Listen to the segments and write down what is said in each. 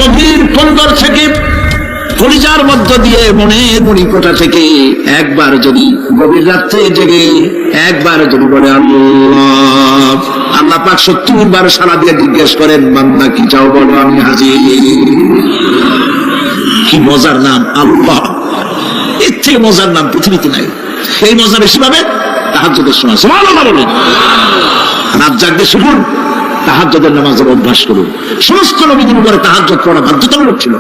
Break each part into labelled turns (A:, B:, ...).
A: গভীর কলগর থেকে, কলিজার মধ্য দিয়ে, মনের মণিকোঠা থেকে একবার যদি গভীর রাত্রে জেগে একবার যদি বলে আল্লাহ, আল্লাহ পাক 70 বার সারা দিয়ে জিজ্ঞেস করেন, বান্দা কি চাও বলো, আমি হাজির। কি মজার নাম আল্লাহ, এর থেকে মজার নাম পৃথিবীতে নাই। এই মজা বেশি পাবে তাহাজ্জুদের সময়। সুবহানাল্লাহ বলুন। রাত জাগতে শিখুন, তাহাজ্জুদের নামাজের অভ্যাস করুন। সমস্ত নবীদের উপরে তাহাজ্জুদ পড়া বাধ্যতামূলক ছিল।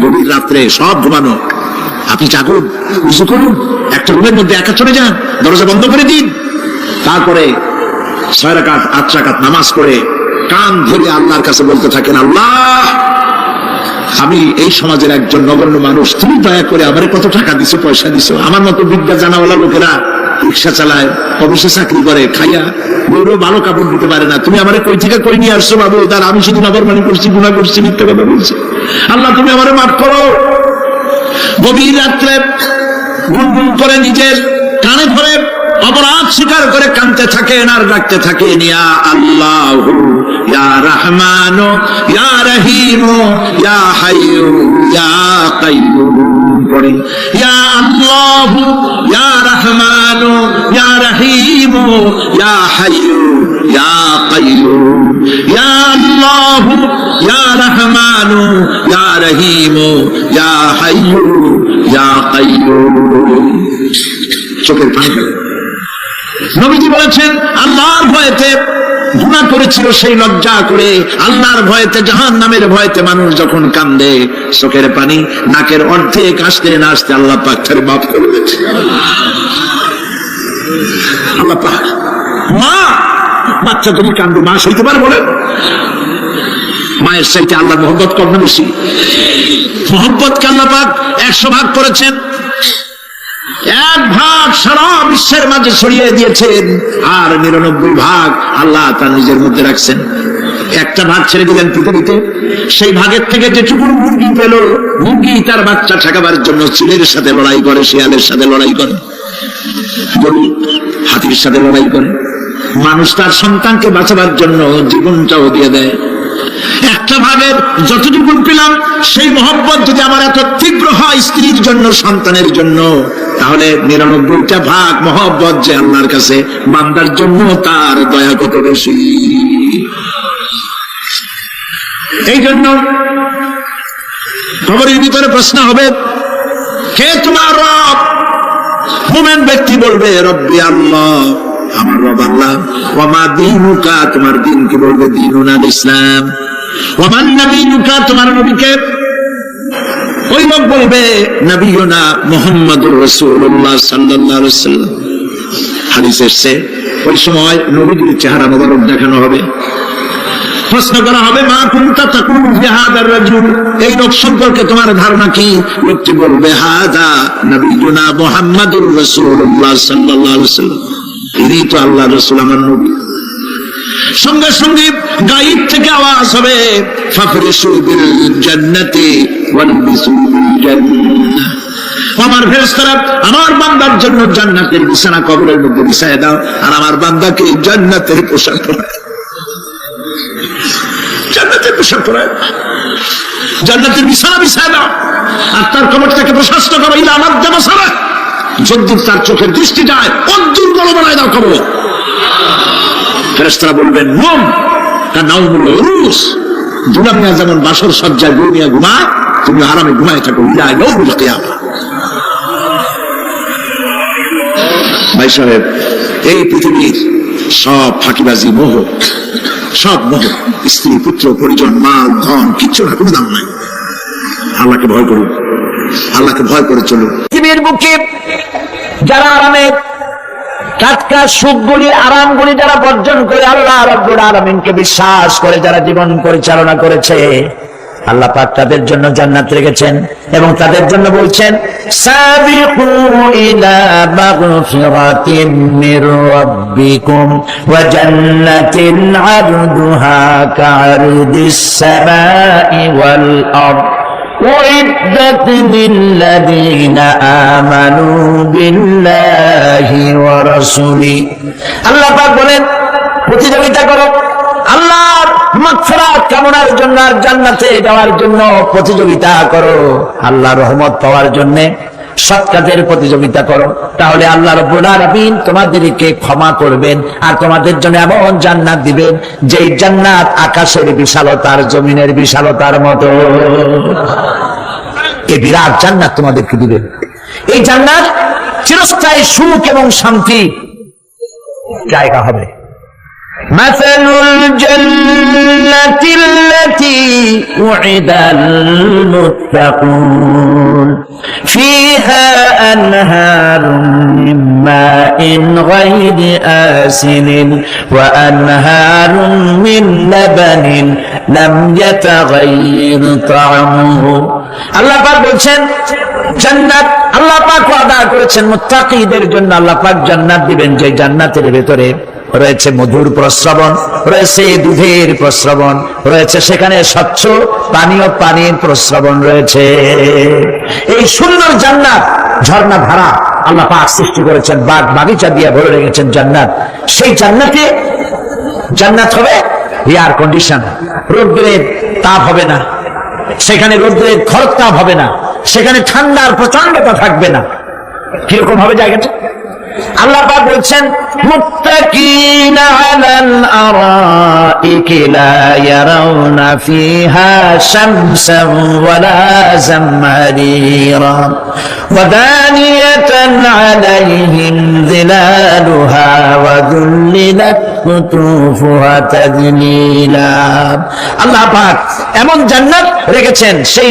A: গভীর রাত্রে সব ঘুমানো, আপনি জাগুন, উযু করুন, একটা রুমের মধ্যে একা চলে যান, দরজা বন্ধ করে দিন, তারপরে 6 রাকাত 8 রাকাত নামাজ পড়ে কান ধরে আল্লাহর কাছে বলতে থাকেন, আল্লাহ, আমি এই সমাজের একজন নগণ্য মানুষ, তুমি দয়া করে আমারে কত টাকা দিছো, পয়সা দিছো, আমার মতো বিদ্যা জানাওয়ালা লোকেরা রিক্সা চালায়, অফিসে চাকরি করে, খাইয়া বড় ভালো কাপড় দিতে পারে না, তুমি আমারে কই থেকে কই নিয়ে আসছো বাবু, তার আমি শুধু নাফরমানি করছি, গুনাহ করছি, মিথ্যা কথা বলছি, আল্লাহ তুমি আমারে মাফ করো। গভীর রাত্রে গুনগুন করে নিজের কানে ধরে অপরাধ স্বীকার করে কাঁদতে থাকেন আর ডাকতে থাকেন, ইয়া আল্লাহ, ইয়া রহমান, ইয়া রহিম, ইয়া হাইয়্যু, ইয়া কাইয়্যুম। পড়ে ইয়া আল্লাহ, ইয়া রহমান, ইয়া রহিম, ইয়া হাইয়্যু, ইয়া কাইয়্যুম, ইয়া আল্লাহ, ইয়া রহমান, ইয়া রহিম, ইয়া হাইয়্যু, ইয়া কাইয়্যুম। চোখের পানি ফেলে নবীজি বলেছেন, আল্লাহর ভয়েতে গুনাহ করেছিল সেই লজ্জা করে, আল্লাহর ভয়েতে, জাহান্নামের ভয়েতে মানুষ যখন কান্দে, চোখের পানি নাকের অর্ধেক আসতে না আসতে আল্লাহ পাক তার মাফ করে দিয়েছে। আল্লাহ পাক, মা, বাচ্চা তুমি কান্দো, মা সইতে পারে বলেন? মায়ের চাইতে আল্লাহর মহব্বত কম না বেশি? মহব্বতকে আল্লাহ পাক 100 ভাগ করেছেন, 1 ভাগ সারা বিশ্বের মাঝে ছড়িয়ে দিয়েছেন, আর 99 ভাগ আল্লাহ তার নিজের মধ্যে রাখছেন। 1টা ভাগ ছেড়ে দিলেন পৃথিবীতে, সেই ভাগের থেকে যেটুকু মুরগি পেল, মুরগি তার বাচ্চা ঠেকাবার জন্য চিলের সাথে লড়াই করে, শিয়ালের সাথে লড়াই করে, হাতির সাথে লড়াই করে, মানুষ তার সন্তানকে বাঁচাবার জন্য জীবনটাও দিয়ে দেয়। 1টা ভাগের যতটুকু পেলাম, সেই মহব্বত যদি আমার এত তীব্র হয় স্ত্রীর জন্য, সন্তানের জন্য, তাহলে 99টা ভাগ মহব্বত যে আল্লাহর কাছে বান্দার জন্য, তার দয়া কত বেশি। এই জন্য খবরের ভিতরে প্রশ্ন হবে, কে তোমার রব? মুমিন ব্যক্তি বলবে, রব্বি আল্লাহ, আমার রব আল্লাহ। ওয়া মা দীনুকা, তোমার দিন কি? বলবে, দীনুনা ইসলাম। ওয়া মান নবিয়ুকা, তোমার নবীকে? ওই লোক বলবে, নবিয়ুনা মুহাম্মাদুর রাসূলুল্লাহ সাল্লাল্লাহু আলাইহি ওয়াসাল্লাম। হাদিস এসেছে, ওই সময় নবীর চেহারা মোবারক দেখানো হবে, প্রশ্ন করা হবে, মা কুনতা তাকুলু ফি হাদার রাজুল, এই লোক সম্পর্কে তোমার ধারণা কি? লোকটি বলবে, হাদা নবিয়ুনা মুহাম্মাদুর রাসূলুল্লাহ সাল্লাল্লাহু আলাইহি ওয়াসাল্লাম, ইনি তো আল্লাহর রাসূল, আমার নবী। সঙ্গে সঙ্গে গায়েব থেকে আওয়াজ হবে, ফাফরিশু বিল জান্নাতি ওয়ালবিসু বিল জান্নাহ, আমার ফেরেশতারা আমার বান্দার জন্য জান্নাতের বিছানা কবরের মধ্যে বিছায় দাও, আর আমার বান্দাকে জান্নাতের পোশাক পরায়, জান্নাতের পোশাক পরায়, জান্নাতের বিছানা বিছায় দাও, আর তার কবরটাকে প্রশস্ত করো, ইলা মাদ্দা বাসারা, যদ্দূর তার চোখের দৃষ্টি যায় অদ্দূর বড় বানায় দাও কবর। ফেরেশতারা বলবেন, নুম কানাউমুল উরুস, দুনিয়া যেমন বাসর সজ্জায় দুনিয়া ঘুমায়, তুমি আরামে ঘুমায় থাকো, ইলা ইয়াউমুল কিয়ামা। ভাই সাহেব, এই পৃথিবীর সব ফাঁকিবাজি, মোহ, সব মোহ, স্ত্রী, পুত্র, পরিজন, মাল, ধন, কিচ্ছু না, কোনো দাম নাই। আল্লাহকে ভয় করুন, আল্লাহকে ভয় করে চলুন।
B: পৃথিবীর বুকে যারা আরামে টাটকা সুখগুলি, আরামগুলি যারা বর্জন করে আল্লাহ রাব্বুল আলামিনকে বিশ্বাস করে যারা জীবন পরিচালনা করেছে, আল্লাহ পাক তাদের জন্য জান্নাত রেখেছেন, এবং তাদের জন্য বলছেন, সাবিকু ইলা মাগফিরাতিন মির রাব্বিকুম ওয়া জান্নাতিন আরদুহা কা'আরদিস সামাই ওয়াল আরদ উইদ্দাত লিল্লাযীনা আমানু বিল্লাহি ওয়া রাসূলিহি। আল্লাহ পাক বলেন, প্রতিযোগিতা করো, আল্লাহর মাগফিরাত কামনার জন্য আর জান্নাতে যাওয়ার জন্য প্রতিযোগিতা করো, আল্লাহর রহমত পাওয়ার জন্য সৎ কাজের প্রতিযোগিতা করো, তাহলে আল্লাহ রাব্বুল আলামিন তোমাদেরকে ক্ষমা করবেন আর তোমাদের জন্য এমন জান্নাত দিবেন যেই জান্নাত আকাশের বিশালতার জমিনের বিশালতার মতো। এই বিরাট জান্নাত তোমাদেরকে দিবেন। এই জান্নাত চিরস্থায়ী সুখ এবং শান্তি জায়গা হবে। مثل الجنة التي وعد المتقون فيها أنهار من ماء غير آسن وأنهار من لبن لم يتغير طعمه। আল্লাহ পাক বলছেন জান্নাত আল্লাহ পাক ওয়াদা করেছেন মুত্তাকিদের জন্য। আল্লাহ পাক জান্নাত দিবেন যে জান্নাতের ভেতরে রয়েছে মধুর প্রস্রবণ, রয়েছে দুধের প্রস্রবণ, রয়েছে সেখানে স্বচ্ছ পানীয় পানির প্রস্রবণ রয়েছে। এই সুন্দর জান্নাত ঝর্ণা ধারা আল্লাহ পাক সৃষ্টি করেছেন, বাগ বাগিচা দিয়ে ভরে রেখেছেন জান্নাত। সেই জান্নাতে জান্নাত হবে এয়ার কন্ডিশন, রোদ্রের তাপ হবে না সেখানে, রোদ্রের খরতাপ হবে না সেখানে, ঠান্ডার প্রচন্ডতা থাকবে না। কিরকম হবে জায়গাটা? আল্লাহ পাক বলছেন মুত্তাকিনা আলাল আরাইকি লা ইয়ারাউনা ফিহা শামসান ওয়ালা জামহারিরা ওয়া দানিয়াতান আলাইহিম যিলালুহা ওয়া যুল্লিলাত কুতুফুহা তাযলিলা। আল্লাহ পাক এমন জান্নাত রেখেছেন, সেই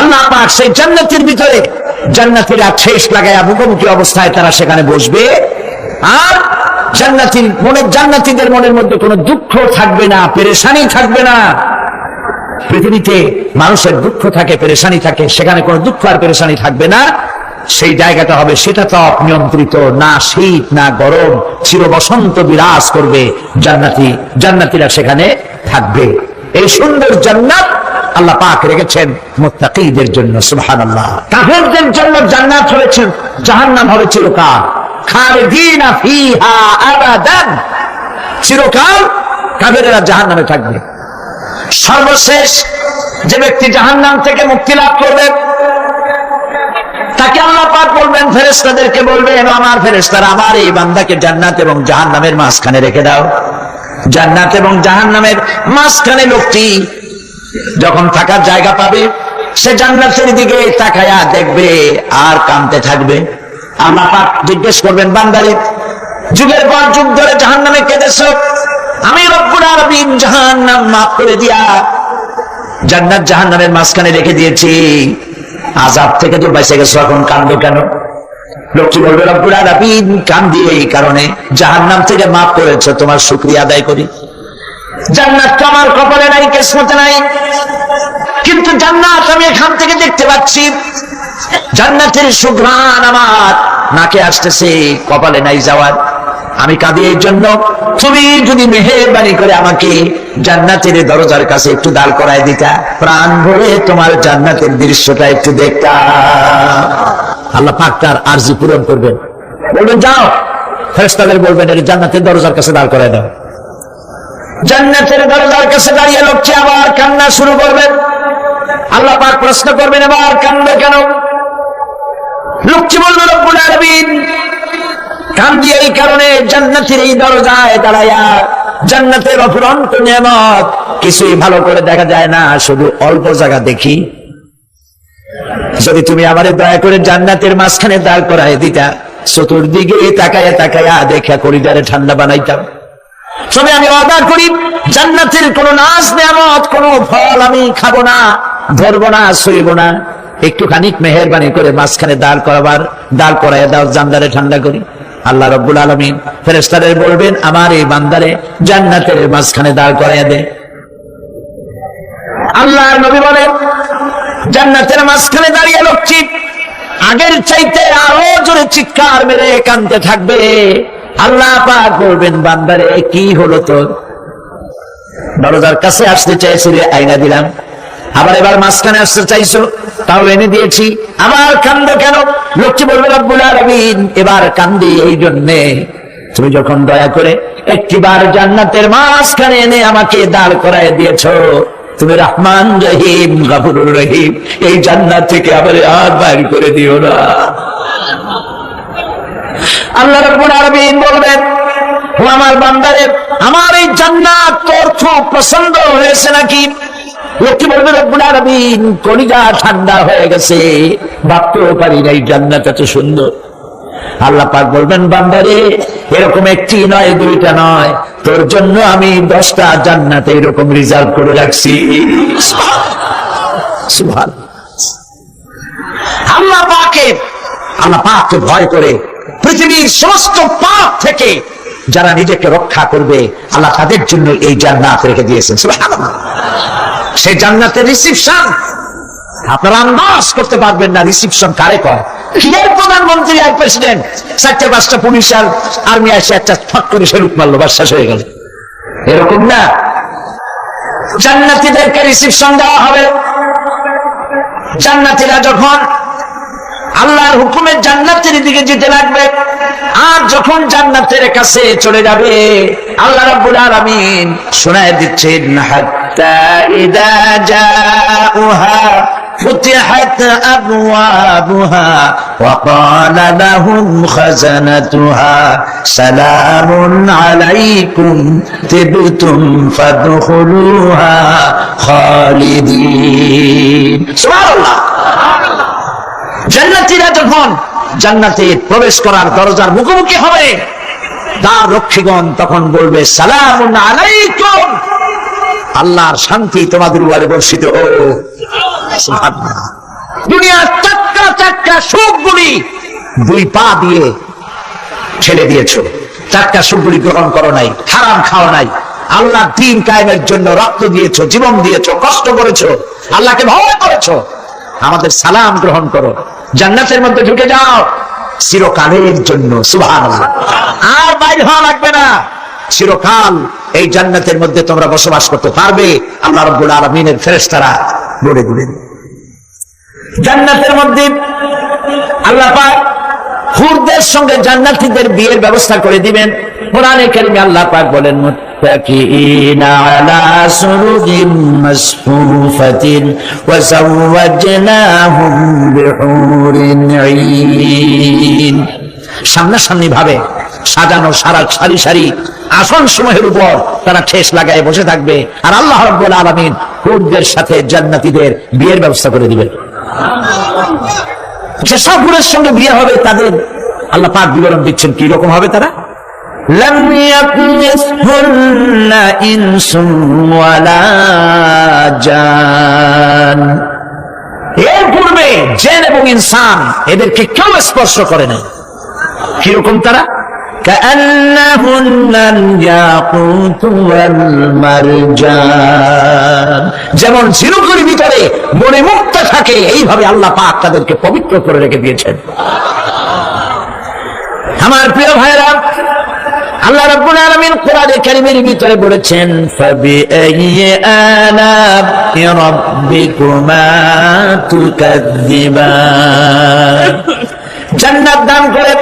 B: আল্লাহ পাক সেই জান্নাতের ভিতরে জান্নাতীরা ঠেস লাগায়া মুখোমুখি অবস্থায় তারা সেখানে বসবে, আর জান্নাতীদের মনের মধ্যে কোনো দুঃখ থাকবে না, পেরেশানি থাকবে না। পৃথিবীতে মানুষের দুঃখ থাকে, পেরেশানি থাকে, সেখানে কোনো দুঃখ আর পেরেশানি থাকবে না। সেই জায়গাটা হবে সেটা তো নিয়ন্ত্রিত, না শীত না গরম, চির বসন্ত বিরাজ করবে, জান্নাতীরা সেখানে থাকবে। এই সুন্দর জান্নাত আল্লাহ পাক রেখেছেন মুত্তাকিদের জন্য। সুবহানাল্লাহ। কাফেরদের জন্য জান্নাত হয়েছে, জাহান্নাম হবে চিরকাল। খালিদিনা ফিহা আবাদান, চিরকাল কাফেররা জাহান্নামে থাকবে। সর্বশেষ যে ব্যক্তি জাহান্নাম থেকে মুক্তি লাভ করবে তাকে আল্লাহ পাক বলবেন, ফেরেশতাদেরকে বলবেন, আমার ফেরেশতারা আমার এই বান্দাকে জান্নাত এবং জাহান্নামের মাঝখানে রেখে দাও। জান্নাত এবং জাহান্নামের মাঝখানে লোকটি যখন থাকার জায়গা পাবে সে জান্নাতের দিকে তাকায়া দেখবে আর কাঁদতে থাকবে। আল্লাহ পাক জিজ্ঞেস করবেন, বান্দারে যুগের পর যুগ ধরে জাহান্নামে কেঁদেছো, আমি রব্বুল আলামিন জাহান্নাম মাফ করে দিয়া জান্নাত জাহান্নামের মাঝখানে রেখে দিয়েছি, আযাব থেকে তো বেঁচে গেছো, এখন কাঁদো কেন? লোকটি বলবে, রব্বুল আলামিন কাঁদি এই কারণে, জাহান্নাম থেকে মাফ করেছো, তোমার শুকরিয়া আদায় করি। জান্নাত তো আমার কপালে নাই, কিসমতে নাই, কিন্তু জান্নাত আমি এখান থেকে দেখতে পাচ্ছি, জান্নাতের সুঘ্রাণ আমার নাকে আসতেছে, কপালে নাই যাওয়ার। আমি কাঁদি এই জন্য, তুমি যদি মেহেরবানি করে আমাকে জান্নাতের দরজার কাছে একটু দাঁড় করায় দিতা, প্রাণ ভরে তোমার জান্নাতের দৃশ্যটা একটু দেখতাম। আল্লাহ পাক তার আরজি পূরণ করবেন, বলবেন যাও, ফেরেশতাদের বলবেন এর জান্নাতের দরজার কাছে দাঁড় করায় দাও। জান্নাতের দরজার কাছে দাঁড়িয়ে লোকটি আবার কান্না শুরু করবেন। আল্লাহ পাক প্রশ্ন করবেন, আবার কান্দো কেন? লোকটি বলবে, রব্বুল আলামিন কান্দি এই কারণে, জান্নাতের এই দরজায় দাঁড়ায়া জান্নাতের অফুরন্ত নিয়ামত কিছুই ভালো করে দেখা যায় না, শুধু অল্প জায়গা দেখি। যদি তুমি আমারে দয়া করে জান্নাতের মাঝখানে দাঁড় করায় দিতা, চতুর্দিকে তাকায়া তাকায়া দেখা করিডোরে ঠান্ডা বানাইতাম। তবে আমি ওয়াদা করি, জান্নাতের কোন নাজ নিয়ামত, কোন ফল আমি খাবো না, ধরবো না, ছুঁইব না। একটুখানি মেহেরবানি করে মাঝখানে দাঁড় করাইয়া দাও, জান্নারে ঠান্ডা করি। আল্লাহ রাব্বুল আলামিন ফেরেশতাদের বলবেন, আমার এই বান্দারে জান্নাতের মাঝখানে দাঁড় করাইয়া দে। আল্লাহর নবী বলেন, জান্নাতের মাঝখানে দাঁড়িয়ে লোকটি আগের চাইতে আরো জোরে চিৎকার মেরে কাঁদতে থাকবে। আল্লাহ পাক বলবেন, বান্দারে কি হলো তোর? দরজার কাছে আসতে চাইছিলে, আইনা দিলাম। আবার এবার মাঝখানে আসতে চাইছো, তাও এনে দিয়েছি, আবার কান্দো কেন? লোকটি বলবে, রব্বুল আলামিন এবার কান্দি এই জন্যে তুমি যখন দয়া করে একটিবার জান্নাতের মাঝখানে এনে আমাকে দাঁড় করায় দিয়েছো, তুমি রহমান রহিম গফুরুর রহিম, এই জান্নাত থেকে আবার আর বাইর করে দিও না। আল্লাহ রাব্বুল আলামিন বলবেন, ও আমার বান্দারে, আমার এই জান্নাত তোর খুব পছন্দ হয়েছে নাকি? লোকটি বলবে, রব্বুল আলামিন কলিজা ঠান্ডা হয়ে গেছে, ভাবতেও পারি না এই জান্নাত এত সুন্দর। আল্লাহ পাক বলবেন, বান্দারে এরকম একটি নয়, দুইটা নয়, তোর জন্য আমি 10টা জান্নাতে এরকম রিজার্ভ করে রাখছি। সুবহানাল্লাহ। আল্লাহ পাককে ভয় করে পৃথিবীর সমস্ত পাপ থেকে যারা নিজেকে রক্ষা করবে, আল্লাহ তাদের জন্য এই জান্নাত রেখে দিয়েছেন। সুবহানাল্লাহ। সেই জান্নাতের রিসিপশন আপনারা আন্দাজ করতে পারবেন না, রিসিপশন কারে কয়। এর প্রধানমন্ত্রী আর প্রেসিডেন্ট, 4-5টা পুলিশ আর আর্মি এসে একটা ফট করে সেলুট মারলো, বাস শেষ হয়ে গেল। এরকম না, জান্নাতীদেরকে রিসিপশন দেওয়া হবে। জান্নাতীরা যখন আল্লাহর হুকুমে জান্নাতের দিকে যেতে লাগবে, আর যখন জান্নাতের কাছে চলে যাবে, আল্লাহ রাব্বুল আলামিন শোনায় দিচ্ছেন, হাত্তা ইযা জাউহা ফুতিহাত আবওয়াবুহা ওয়া ক্বালা লাহুম খাজানাতুহা সালামুন আলাইকুম তিবতুম ফাদখুলুহা খালিদিন। সুবহানাল্লাহ। জান্নাতীরা যখন জান্নাতে প্রবেশ করার দরজার মুখোমুখি হবে, তার রক্ষীগণ তখন বলবে, সালামুন আলাইকুম, আল্লাহর শান্তি তোমাদের উপরে বর্ষিত হোক। সুবহানাল্লাহ। দুনিয়ার টাটকা সুখগুলি 2 পা দিয়ে ছেড়ে দিয়েছো, টাটকা সুখগুলি গ্রহণ করো নাই, হারাম খাও নাই, আল্লাহর দ্বীন কায়েমের জন্য রক্ত দিয়েছো, জীবন দিয়েছো, কষ্ট করেছো, আল্লাহকে ভয় করেছো। আমাদের সালাম গ্রহণ করো, জান্নাতের মধ্যে ঢুকে যাও চিরকালের জন্য। সুবহানাল্লাহ। আর বাইরে হওয়া লাগবে না, চিরকাল এই জান্নাতের মধ্যে তোমরা বসবাস করতে পারবে। আল্লাহ রাব্বুল আলামিনের ফেরেশতারা বলে দিলেন, জান্নাতের মধ্যে আল্লাহ পাক হুরদের সঙ্গে জান্নাতীদের বিয়ের ব্যবস্থা করে দিবেন। কোরআনে কারিমে আল্লাহ পাক বলেন, মুত্তাকিনা আলা সুরুরিন মাসফুফাতিন ওয়া যাওয়াজনাহুম বিহুরিন ঈন। সামনাসামনি ভাবে সাজানো সারি সারি আসন সমূহের উপর তারা ঠেস লাগায় বসে থাকবে, আর আল্লাহ রাব্বুল আলামিন হুরদের সাথে জান্নাতীদের বিয়ের ব্যবস্থা করে দিবেন। যেসব হুরের সঙ্গে বিয়ে হবে তাদের আল্লাহ পাক বিবরণ দিচ্ছেন কি রকম হবে তারা। লাম ইয়াকুমিসহুন্না ইনসুন ওয়ালা জান। এর পূর্বে জিন এবং ইনসান এদেরকে কেউ স্পর্শ করে নাই। কিরকম তারা? কাআন্নাহুন্নাল ইয়াকুতু ওয়াল মারজান। যেমন ঝিনুকের ভিতরে মণিমুক্ত থাকে, এইভাবে আল্লাহ পাক তাদেরকে পবিত্র করে রেখে দিয়েছেন। আমার প্রিয় ভাইরা, আল্লাহ রাব্বুল আলামিন কোরআনে কারীমের ভিতরে বলেছেন, ফাবিআইয়ি আলা'i রাব্বিকুমা তুকাযযিবান। জান্নাত দান করে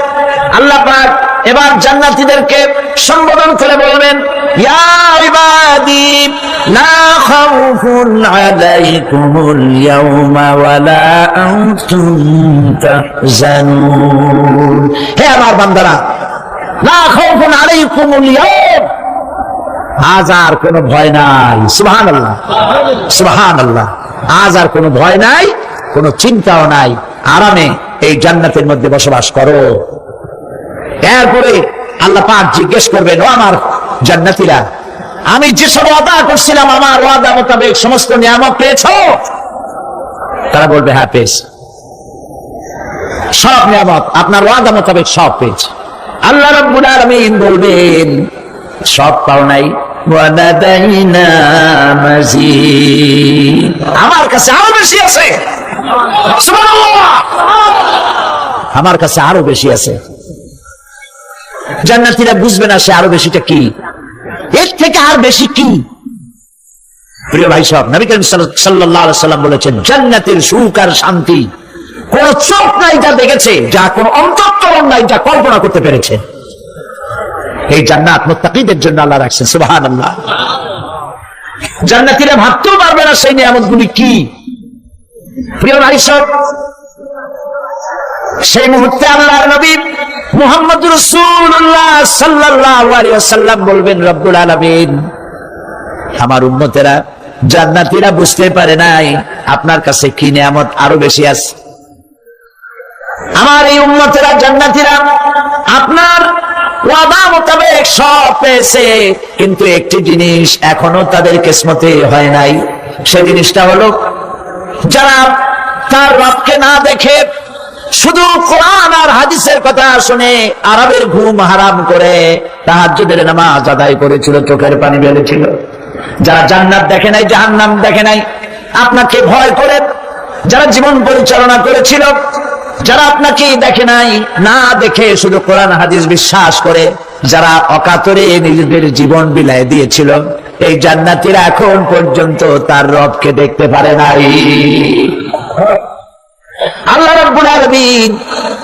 B: আল্লাহ পাক এবার জান্নাতীদেরকে সম্বোধন করে বলবেন, ইয়া ইবাদি লা খাউফুন আলাইকুমুল ইয়াওমা ওয়ালা আনতুম তাহজানুন। হে আমার বান্দারা, লা খাউফুন আলাইকুমুল ইয়াওম, আজ আর কোনো ভয় নাই। সুবহানাল্লাহ, সুবহানাল্লাহ। আজ আর কোনো ভয় নাই, কোনো চিন্তাও নাই, আরামে এই জান্নাতের মধ্যে বসবাস করো। এরপরে আল্লাহ পাক জিজ্ঞেস করবেন, ও আমার জান্নাতীরা, আমি যেসব ওয়াদা করছিলাম আমার ওয়াদা মোতাবেক সমস্ত নিয়ামত পেয়েছো? তারা বলবে, হ্যাঁ পেয়েছি, সব নিয়ামত আপনার ওয়াদা মোতাবেক সব পেয়েছি। আল্লাহ রাব্বুল আলামিন বলবেন, সব পাও নাই, ওয়াদাদাইনা মাজিদ, আমার কাছে আরো বেশি আছে। সুবহানাল্লাহ, আমার কাছে আরো বেশি আছে। জান্নাতীরা বুঝবে না সে আরো বেশিটা কি, এর থেকে আর বেশি কি। প্রিয় ভাই সব, নবী করিম সাল্লাল্লাহু আলাইহি সাল্লাম বলেছেন, জান্নাতের সুখ আর শান্তি কোন চোখ নাই যা দেখেছে, যা কোন অন্তঃকরণ নাই যা কল্পনা করতে পেরেছে। এই জান্নাত মুত্তাকিদের জন্য আল্লাহ রাখছেন। সুবহানাল্লাহ। জান্নাতীরা ভাবতেও পারবে না সেই নিয়ামতগুলি কি। প্রিয় ভাই সব, সেই মুহূর্তে আল্লাহর নবী মুহাম্মদুর রাসূলুল্লাহ সাল্লাল্লাহু আলাইহি ওয়াসাল্লাম বলবেন, রব্বুল আলামিন, আমার উম্মতেরা জান্নাতীরা বুঝতে পারে নাই আপনার কাছে কি নিয়ামত আরো বেশি আছে। আমার এই উম্মতেরা জান্নাতীরা আপনার ওয়াদা মোতাবেক সব পেয়েছে, কিন্তু একটি জিনিস এখনো তাদের কিসমতে হয় নাই। সেই জিনিসটা হলো, যারা তার রবকে না দেখে শুধু কোরআন আর হাদিসের কথা শুনে আরবের ঘুম হারাম করে তাহাজ্জুদের নামাজ আদায় করেছিল, চোখের পানি বেরিয়েছিল, যারা জান্নাত দেখে নাই, জাহান্নাম দেখে নাই, আপনাকে ভয় করে যারা জীবন পরিচালনা করেছিল, যারা আপনাকে দেখে নাই, না দেখে শুধু কোরআন হাদিস বিশ্বাস করে যারা অকাতরে নিজেদের জীবন বিলায় দিয়েছিল, এই জান্নাতীরা এখন পর্যন্ত তার রবকে দেখতে পারে নাই। আল্লাহ রাব্বুল আলামিন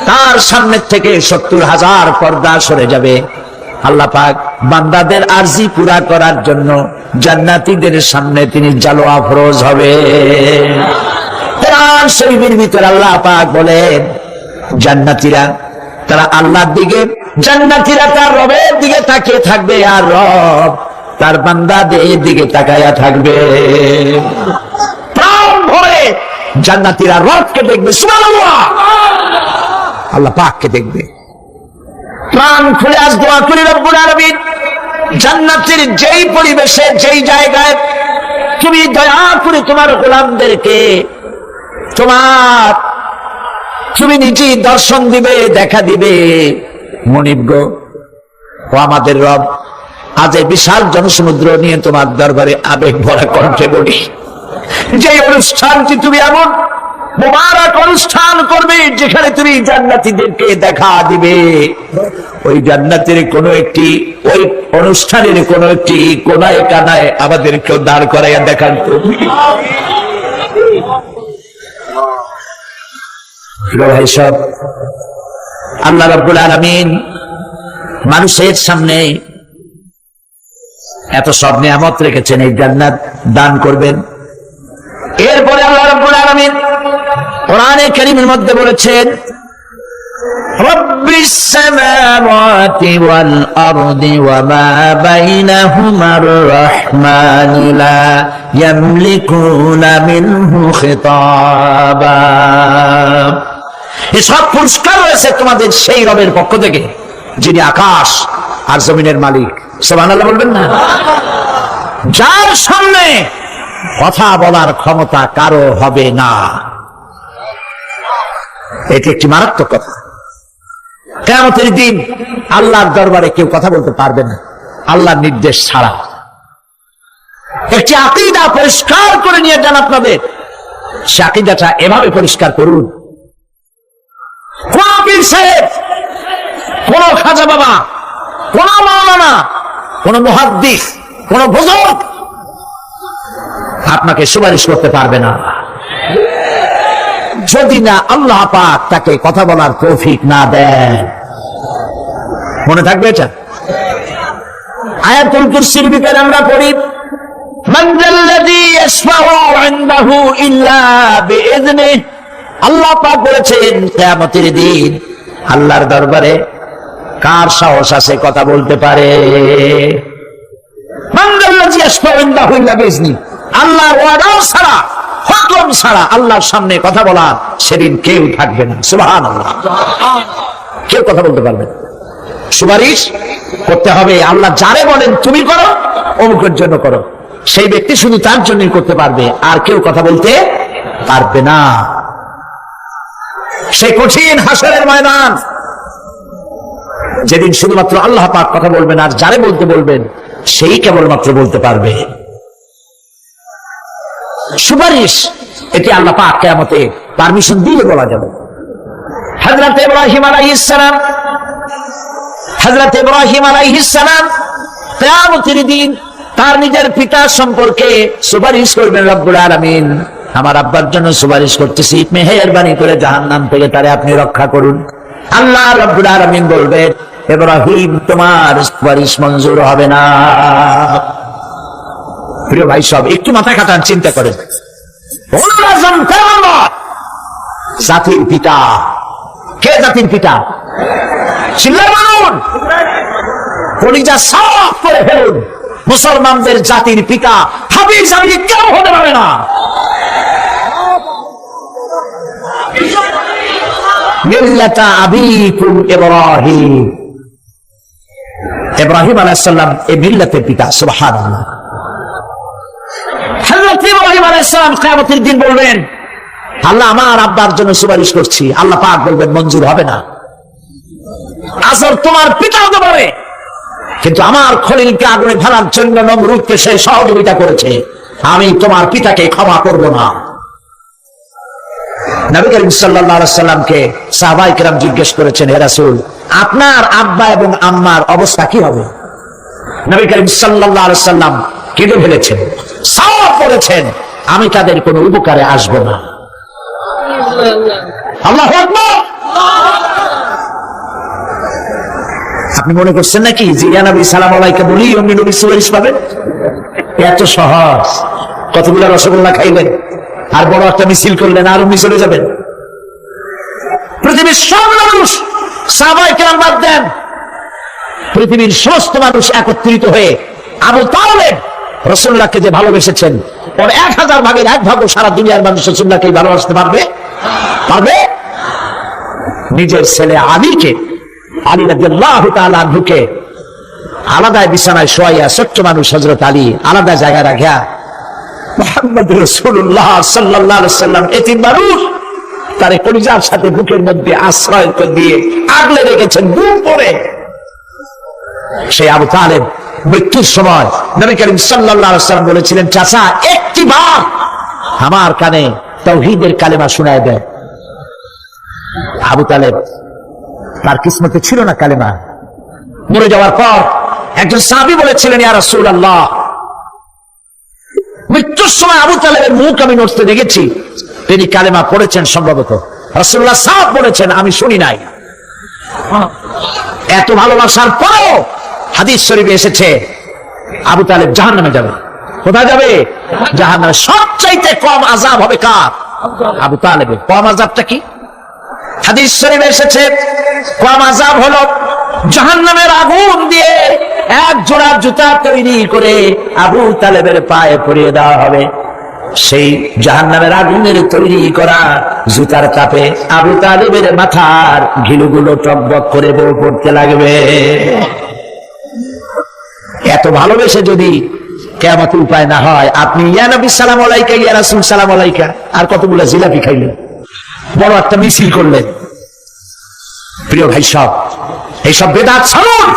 B: তার সামনে থেকে ৭০,০০০ পর্দা সরে যাবে। আল্লাহ পাক বান্দাদের আরজি পুরা করার জন্য জান্নাতীদের সামনে তিনি জালোয়া ফরজ হবে। কোরআন শরীফের ভিতরে আল্লাহ পাক বলেন, জান্নাতীরা তারা আল্লাহর দিকে, জান্নাতীরা তার রবের দিকে তাকিয়ে থাকবে, আর রব তার বান্দাদের দিকে তাকায়া থাকবে। প্রাণ ভরে জান্নাতীরা রবকে দেখবে, সুবহানাল্লাহ, আল্লাহ পাককে দেখবে। প্রাণ খুলে আজ দোয়া করি, রব্বুল আলামিন, জান্নাতের যেই পরিবেশে, যেই জায়গায় তুমি দয়া করে তোমার গোলামদেরকে তুমি নিজেই দর্শন দিবে, দেখা দিবে। মনিব গো, ও আমাদের রব, আজ এই বিশাল জনসমুদ্র নিয়ে তোমার দরবারে আবেগ ভরা কণ্ঠে বলি, যে অনুষ্ঠানটি তুমি এমন মুবারক অনুষ্ঠান করবে যেখানে তুমি জান্নাতীদেরকে দেখা দিবে, ওই জান্নাতের কোন একটি, ওই অনুষ্ঠানের কোন একটি কোনায় কানায় আমাদেরকেও দাঁড় করাইয়া দেখান তুমি। ভাই সব, আল্লাহ রাব্বুল আলামিন মানুষের সামনে এত সব নিয়ামত রেখেছেন, এই জান্নাত দান করবেন। এরপরে আল্লাহ রাব্বুল আলামিন কোরআনে কারীমের মধ্যে বলেছেন, রব্বিস সামাওয়াতি ওয়াল আরদি ওয়া মা বাইনাহুমার রাহমানু লা ইয়ামলিকুনা মিনহু খিতাবা। এই সব পুরস্কার রয়েছে তোমাদের সেই রবের পক্ষ থেকে, যিনি আকাশ আর জমিনের মালিক। সুবহানাল্লাহ বলবেন না? যার সামনে কথা বলার ক্ষমতা কারো হবে না। এটি একটি মারাত্মক কথা। কিয়ামতের দিন আল্লাহর দরবারে কেউ কথা বলতে পারবে না আল্লাহর নির্দেশ ছাড়া। একটি আকীদা পরিষ্কার করে নিয়ে যান আপনাদের, সে আকীদাটা এভাবে পরিষ্কার করুন, কোন পীর সাহেব, কোন খাজা বাবা, কোন মাওলানা, কোন মুহাদ্দিস, কোন বুজুর্গ আপনাকে সুপারিশ করতে পারবে না, যদি না আল্লাহ পাক তাকে কথা বলার তৌফিক না দেন। মনে থাকবে এটা। আয়াতুল কুরসির ভিতরে আমরা পড়ি, মান যাল্লাযী ইয়াশফাউ ইনদাহু ইল্লা বিইযনিহি। আল্লাহ পাক বলেছেন, কিয়ামতের দিন আল্লাহর দরবারে কার সাহস আছে কথা বলতে পারে? মান যাল্লাযী ইয়াশফাউ ইনদাহু ইল্লা বিইযনিহি। আল্লাহর ওয়াদা ছাড়া, হুকুম ছাড়া আল্লাহর সামনে কথা বলার সেদিন কেউ থাকবে না। সুবহানাল্লাহ। কেউ কথা বলতে পারবে না। সুপারিশ করতে হবে, আল্লাহ যারে বলেন তুমি করো, অমুকের জন্য করো, সেই ব্যক্তি শুধু তার জন্যই করতে পারবে, আর কেউ কথা বলতে পারবে না। সেই কঠিন হাসরের ময়দান, যেদিন শুধুমাত্র আল্লাহ পাক কথা বলবেন, আর যারে বলতে বলবেন সেই কেবলমাত্র বলতে পারবে। সুপারিশ এটি আল্লাহ পাক কিয়ামতে পারমিশন দিলে বলা যাবে। হযরত ইব্রাহিম আলাইহিস সালাম কিয়ামতের দিন তার নিজের পিতা সম্পর্কে সুপারিশ করবেন, রব্বুল আলামিন, আমার আব্বার জন্য সুপারিশ করতেছি, মেহেরবানি করে জাহান্নাম থেকে তারে আপনি রক্ষা করুন। আল্লাহ রব্বুল আলামিন বলবেন, ইব্রাহিম তোমার সুপারিশ মঞ্জুর হবে না। প্রিয় ভাই সব একটু মাথা খাটান, চিন্তা করেন। জাতির পিতা কে? জাতির পিতা চিল্লায় বলুন, কলিজা সাফ করে ফেলুন। মুসলমানদের জাতির পিতা হাবিব জাতি কেউ হতে পারে না। মিল্লাতা আবিকুম ইব্রাহিম, ইব্রাহিম আলাইহিস সালাম এই মিল্লাতের পিতা। সুবহানাল্লাহ। হযরত ইব্রাহিম আলাইহিস সালাম কিয়ামতের দিন বলবেন, আল্লাহ আমার আব্বার জন্য সুপারিশ করছি। আল্লাহ পাক বলবেন মঞ্জুর হবে না। আসল তোমার পিতা হতে পারে, কিন্তু আমার খলিলকে আগুনে ফেলার জন্য নমরুদকে সে সহযোগিতা করেছে, আমি তোমার পিতাকে ক্ষমা করব না। নবী করিম সাল্লাল্লাহু আলাইহি সাল্লামকে সাহাবায়ে কেরাম জিজ্ঞেস করেছেন, হে রাসূল, আপনার আব্বা এবং আম্মার অবস্থা কি হবে? নবী করিম সাল্লাল্লাহু আলাইহি সাল্লাম কেঁদে ফেলেছেন, সাওয়াব করেছেন, আমি তাদের কোনো উপকারে আসব না। আল্লাহু আকবার। আপনি মনে করছেন নাকি যে ইয়া নবী সালাম আলাইকা বলি অমনি নবী সুপারিশ পাবেন? এত সহজ। কতগুলো রসগোল্লা খাইলেন আর বড় একটা মিছিল করলেন আর অমনি চলে যাবেন? পৃথিবীর সব মানুষ, সাহাবায়ে কেরাম বাদ দেন, পৃথিবীর সমস্ত মানুষ একত্রিত হয়ে আবু তালেব রাসূলুল্লাহকে যে ভালোবেসেছেন, ওর 1000 ভাগের 1 ভাগও সারা দুনিয়ার মানুষ রাসূলুল্লাহকে ভালোবাসতে পারবে? পারবে? নিজের ছেলে আলীকে, আলী রাদিয়াল্লাহু তাআলা আনহুকে আলাদা বিছানায় শোয়াইয়া ছোট্ট মানুষ হযরত আলী আলাদা জায়গায় রাখিয়া মুহাম্মদ রাসূলুল্লাহ সাল্লাল্লাহু আলাইহি ওয়াসাল্লাম এতিম মানুষ তার কলিজার সাথে বুকের মধ্যে আশ্রয় দিয়ে আগলে রেখেছেন বুক পরে। সেই আবু তালেব মৃত্যুর সময় নবী করিম সাল্লাল্লাহু আলাইহি ওয়াসাল্লাম বলেছিলেন, চাচা একটিবার আমার কানে তাওহীদের কালেমা শোনায় দেন। আবু তালেব তার কিসমতে ছিল না কালেমা। মরে যাওয়ার পর একজন সাহাবী বলেছিলেন, ইয়া রাসূলুল্লাহ, মৃত্যুর সময় আবু তালেবের মুখ আমি নড়তে দেখেছি, তিনি কালেমা পড়েছেন সম্ভবত। রাসূলুল্লাহ সাফ বলেছেন, আমি শুনি নাই। এত ভালোবাসার পরেও হাদিস শরীফে এসেছে আবু তালেব জাহান্নামে যাবে। কোথায় যাবে? জাহান্নামে। সবচাইতে কম আযাব হবে কার? আবু তালেবের। কম আযাবটা কি? হাদিস শরীফে এসেছে কম আযাব হলো জাহান্নামের আগুন দিয়ে এক জোড়া জুতা তৈরি করে আবু তালেবের পায়ে পরিয়ে দেওয়া হবে। সেই জাহান্নামের আগুনের তৈরি করা জুতার তাপে আবু তালেবের মাথার ঘিলুগুলো টকবক করে পড়তে লাগবে। এত ভালোবেসে যদি কিয়ামতে উপায় না হয়, আপনি ইয়া নবী সালাম আলাইকা, ইয়া রাসূল সালাম আলাইকা আর কতগুলো জিলাপি খাইলেন, বড় একটা মিছিল করলেন। প্রিয় ভাই সব, এইসব বেদাত ছাড়ুন,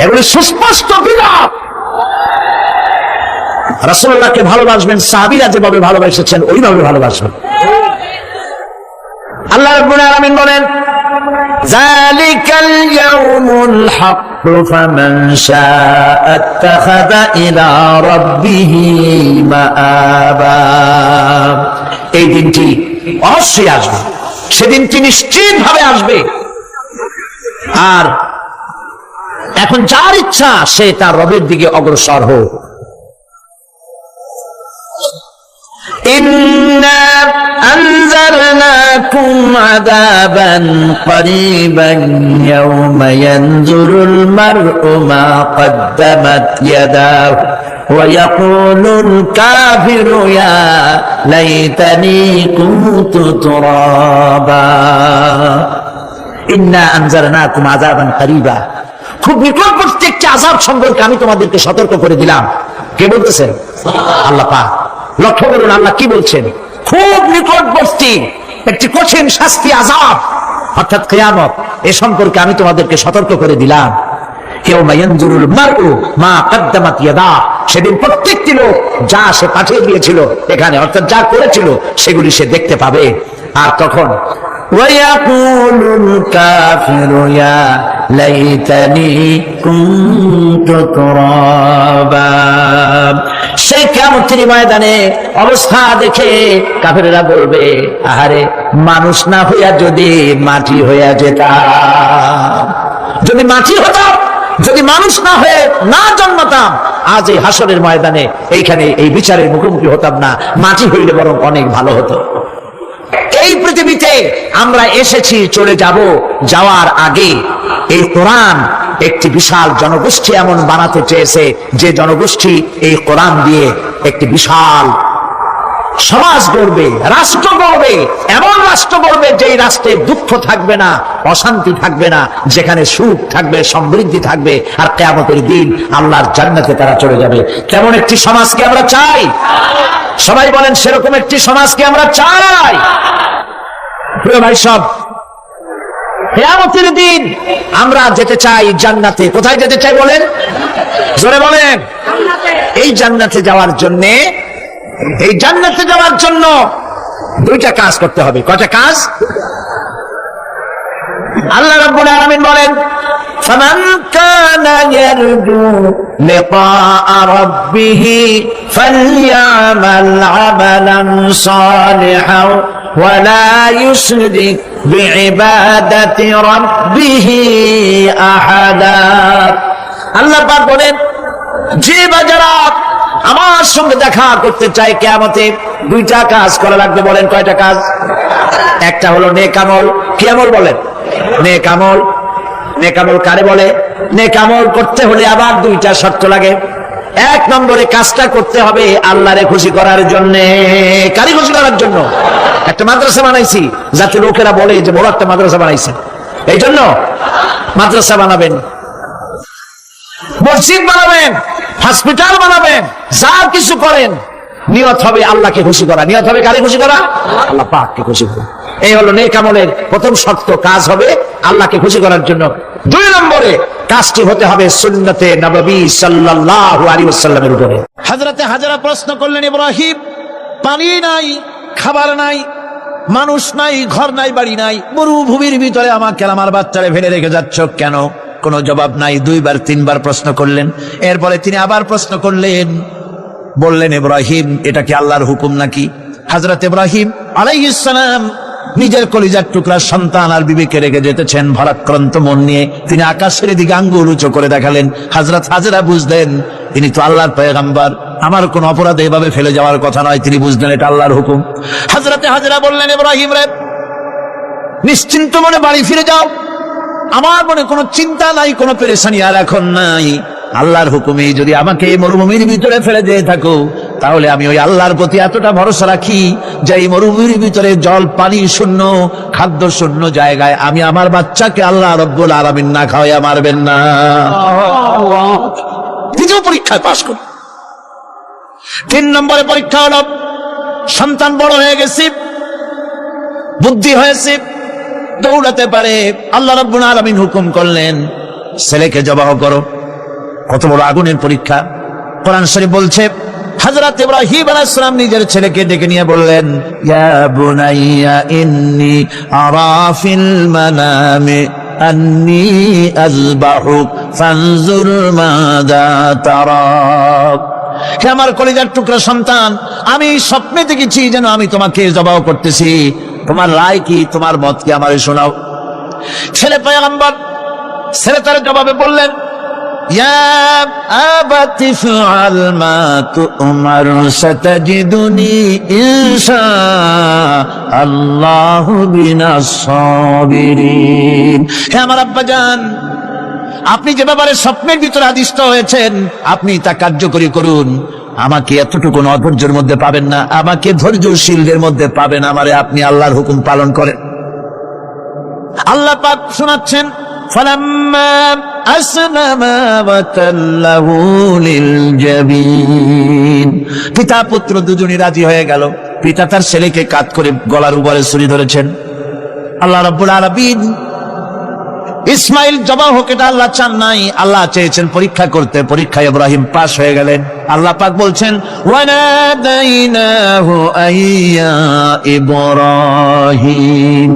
B: এগুলো সুস্পষ্ট বিদাত। রাসূলুল্লাহকে ভালোবাসবেন, সাহাবীরা যেভাবে ভালোবেসেছেন ওইভাবে ভালোবাসবেন। আল্লাহ রাব্বুল আলামিন বলেন, যালিকাল ইয়াউমুল হক ফামান শাআ আত্তাখাযা ইলা রাব্বিহি মাআবা। এই দিনটি অবশ্যই আসবে, সেদিনটি নিশ্চিত ভাবে আসবে। আর এখন যার ইচ্ছা সে তার রবের দিকে অগ্রসর হোক। ইন্না আনজারনাকুম আযাবান করিবান ইয়াওমা ইয়ানজুরুল মার'উ মা কদ্দামাত ইয়াদাহু ওয়া ইয়াকুলুল কাফিরু ইয়া লাইতানি কুনতু তুরাবা। ইন্না আনজারনাকুম আযাবান করিবা, খুব নিকটবর্তী একটি আযাব সম্পর্কে আমি তোমাদেরকে সতর্ক করে দিলাম। কে বলতেছেন? আল্লাহ পাক। লক্ষ্য করুন আল্লাহ কি বলছেন, খুব নিকটবর্তী একটি কঠিন শাস্তি আযাব অর্থাৎ কিয়ামত, এ সম্পর্কে আমি তোমাদেরকে সতর্ক করে দিলাম। ইয়াউমা ইয়ানজুরুল মার'উ মা কদ্দামাত ইয়াদাহু, সেদিন প্রত্যেকটি লোক যা সে পাঠিয়ে দিয়েছিল এখানে অর্থাৎ যা করেছিল সেগুলি সে দেখতে পাবে। আর তখন ওয়ায়াকুলুল কাফিরু ইয়া লাইতানি কুনতু তুরাবা, সেই কিয়ামতের ময়দানে অবস্থা দেখে কাফেররা বলবে, আহারে মানুষ না হইয়া যদি মাটি হইয়া যেতাম। যদি মাটি হতাম, যদি মানুষ না হয়ে না জন্মাতাম, আজ এই হাসরের ময়দানে এইখানে এই বিচারের মুখোমুখি হতাম না, মাটি হইলে বরং অনেক ভালো হতো। এই পৃথিবীতে আমরা এসেছি, চলে যাব, যাওয়ার আগে এই কোরআন একটি বিশাল জনগোষ্ঠী এমন বানাতে চেয়েছে, যে জনগোষ্ঠী এই কোরআন দিয়ে একটি বিশাল সমাজ গড়বে, রাষ্ট্র গড়বে, এমন রাষ্ট্র গড়বে যেই রাষ্ট্রে দুঃখ থাকবে না, অশান্তি থাকবে না, যেখানে সুখ থাকবে, সমৃদ্ধি থাকবে, আর কিয়ামতের দিন আল্লাহর জান্নাতে তারা চলে যাবে। তেমন একটি সমাজকে আমরা চাই। সবাই বলেন, সেরকম একটি সমাজকে আমরা চাই। প্রিয় ভাই সব, কিয়ামতের দিন আমরা যেতে চাই জান্নাতে। কোথায় যেতে চাই বলেন? জোরে বলেন। এই জান্নাতে যাওয়ার জন্য, এই জান্নাতে যাওয়ার জন্য দুইটা কাজ করতে হবে। কয়টা কাজ? আল্লাহ রাব্বুল আলামিন বলেন, ফামান কানা ইয়ারজু লিকাআ রাব্বিহি ফালইআমাল আমালান সালিহান ওয়া লা ইউশরিক বিইবাদাতি রাব্বিহি আহাদা। আল্লাহ পাক বলেন, যে বাজারা আমার সঙ্গে দেখা করতে চায় কিয়ামতে, দুইটা কাজ করা লাগবে। বলেন কয়টা কাজ? একটা হলো নেক আমল। কি আমল বলেন? নেক আমল। নেক আমল কারে বলে? নেক আমল করতে হলে আবার দুইটা শর্ত লাগে। এক নম্বরে কাজটা করতে হবে আল্লাহরে খুশি করার জন্য। কারে খুশি করার জন্য? একটা মাদ্রাসা বানাইছি যাতে লোকেরা বলে যে বড় একটা মাদ্রাসা বানাইছে, এই জন্য মাদ্রাসা বানাবেন, মসজিদ বানাবেন, হসপিটাল বানাবেন, যা কিছু করেন নিয়ত হবে আল্লাহকে খুশি করা। নিয়ত হবে কারে খুশি করা? আল্লাহ পাককে খুশি করা। এই হলো নেক আমলের প্রথম শর্ত। কাজ হবে আল্লাহকে খুশি করার জন্য। দুই নম্বরে কাজটি হতে হবে সুন্নতে নববী সাল্লাল্লাহু আলাইহি ওয়াসাল্লামের উপরে।
C: হযরতে হাজরা প্রশ্ন করলেন, ইব্রাহিম, পানি নাই, খাবার নাই, মানুষ নাই, ঘর নাই, বাড়ি নাই, মরুভূমির ভিতরে আমাকে আমার বাচ্চারে ফেলে রেখে যাচ্ছ কেন? কোনো জবাব নাই। দুইবার তিনবার প্রশ্ন করলেন। এরপরে তিনি আবার প্রশ্ন করলেন, বললেন, ইব্রাহিম, এটা কি আল্লাহর হুকুম নাকি? হযরত ইব্রাহিম আলাইহিস সালাম নিজের কলিজার টুকরা সন্তান আর বিবিকে রেখে যেতেছেন ভারাক্রান্ত মন নিয়ে। তিনি আকাশের দিকে আঙ্গুল উঁচু করে দেখালেন। হযরত হাজরা বুঝলেন তিনি তো আল্লাহর পয়গম্বর, আমার কোন অপরাধে এভাবে ফেলে যাওয়ার কথা নয়। তিনি বুঝলেন এটা আল্লাহর হুকুম। হযরতে হাজরা বললেন, ইব্রাহিম রে, নিশ্চিন্ত মনে বাড়ি ফিরে যাও, আমার মনে কোনো চিন্তা নাই, কোনো পেরেশানি আর এখন নাই। আল্লাহর হুকুমে যদি আমাকে এই মরুভূমির ভিতরে ফেলে দিয়ে থাকো, তাহলে আমি ওই আল্লাহর প্রতি এতটা ভরসা রাখি যে এই মরুভূমির ভিতরে জল পানি শূন্য, খাদ্য শূন্য জায়গায় আমি আমার বাচ্চাকে আল্লাহ রব্বুল আলামিন না খাওয়াইয়া মারবেন না। দ্বিতীয় পরীক্ষায় পাস করি। 3 নম্বরে পরীক্ষা হলো, সন্তান বড় হয়ে গেছে, বুদ্ধি হয়েছে, দৌড়াতে পারে। আল্লাহ রাব্বুল আলামিন হুকুম করলেন, ছেলেকে জবাহ করো। কত বড় আগুনের পরীক্ষা! কোরআন শরীফ বলছে, হযরত ইব্রাহিম আলাইহিস সালাম নিজের ছেলেকে ডেকে নিয়ে বললেন, ইয়া বুনাইয়া ইন্নী আরা ফিল মানামি আন্নী আযবাহুক ফানজুর মাযা তারা। হে আমার কলিজার টুকরা সন্তান, আমি স্বপ্নে দেখেছি যেন আমি তোমাকে জবাহ করতেছি, তোমার রায় কি, তোমার মত কি, আমারে শোনাও। ছেলে পয়গম্বর, ছেলে তার জবাবে বললেন, ইয়া আবাতি ফাআল মা তু'মার সাতাজিদুনি ইনশাআল্লাহু মিনাস সাবিরিন। হে আমার আব্বাজান, আপনি যে ব্যাপারে স্বপ্নের ভিতরে আদিষ্ট হয়েছেন আপনি তা কার্যকরী করুন। আমাকে এতটুকু অধৈর্যের মধ্যে পাবেন না, আমাকে ধৈর্যশীলদের মধ্যে পাবেন। আমারে আপনি আল্লাহর হুকুম পালন করেন। আল্লাহ পাক শোনাচ্ছেন, ফালাম্মা আসলামা ওয়াতাল্লাহু লিলজাবিন। পিতা পুত্র দুজনই রাজি হয়ে গেল। পিতা তার ছেলেকে কাঁধ করে গলার উপরে ছুরি ধরেছেন। আল্লাহ রাব্বুল আলামিন ইসমাইল জবাহ হোক এটা আল্লাহ চান নাই, আল্লাহ চেয়েছেন পরীক্ষা করতে। পরীক্ষায় ইব্রাহিম পাস হয়ে গেলেন। আল্লাহ পাক বলছেন, ওয়ানাদাইনাহু আইয়া ইব্রাহিম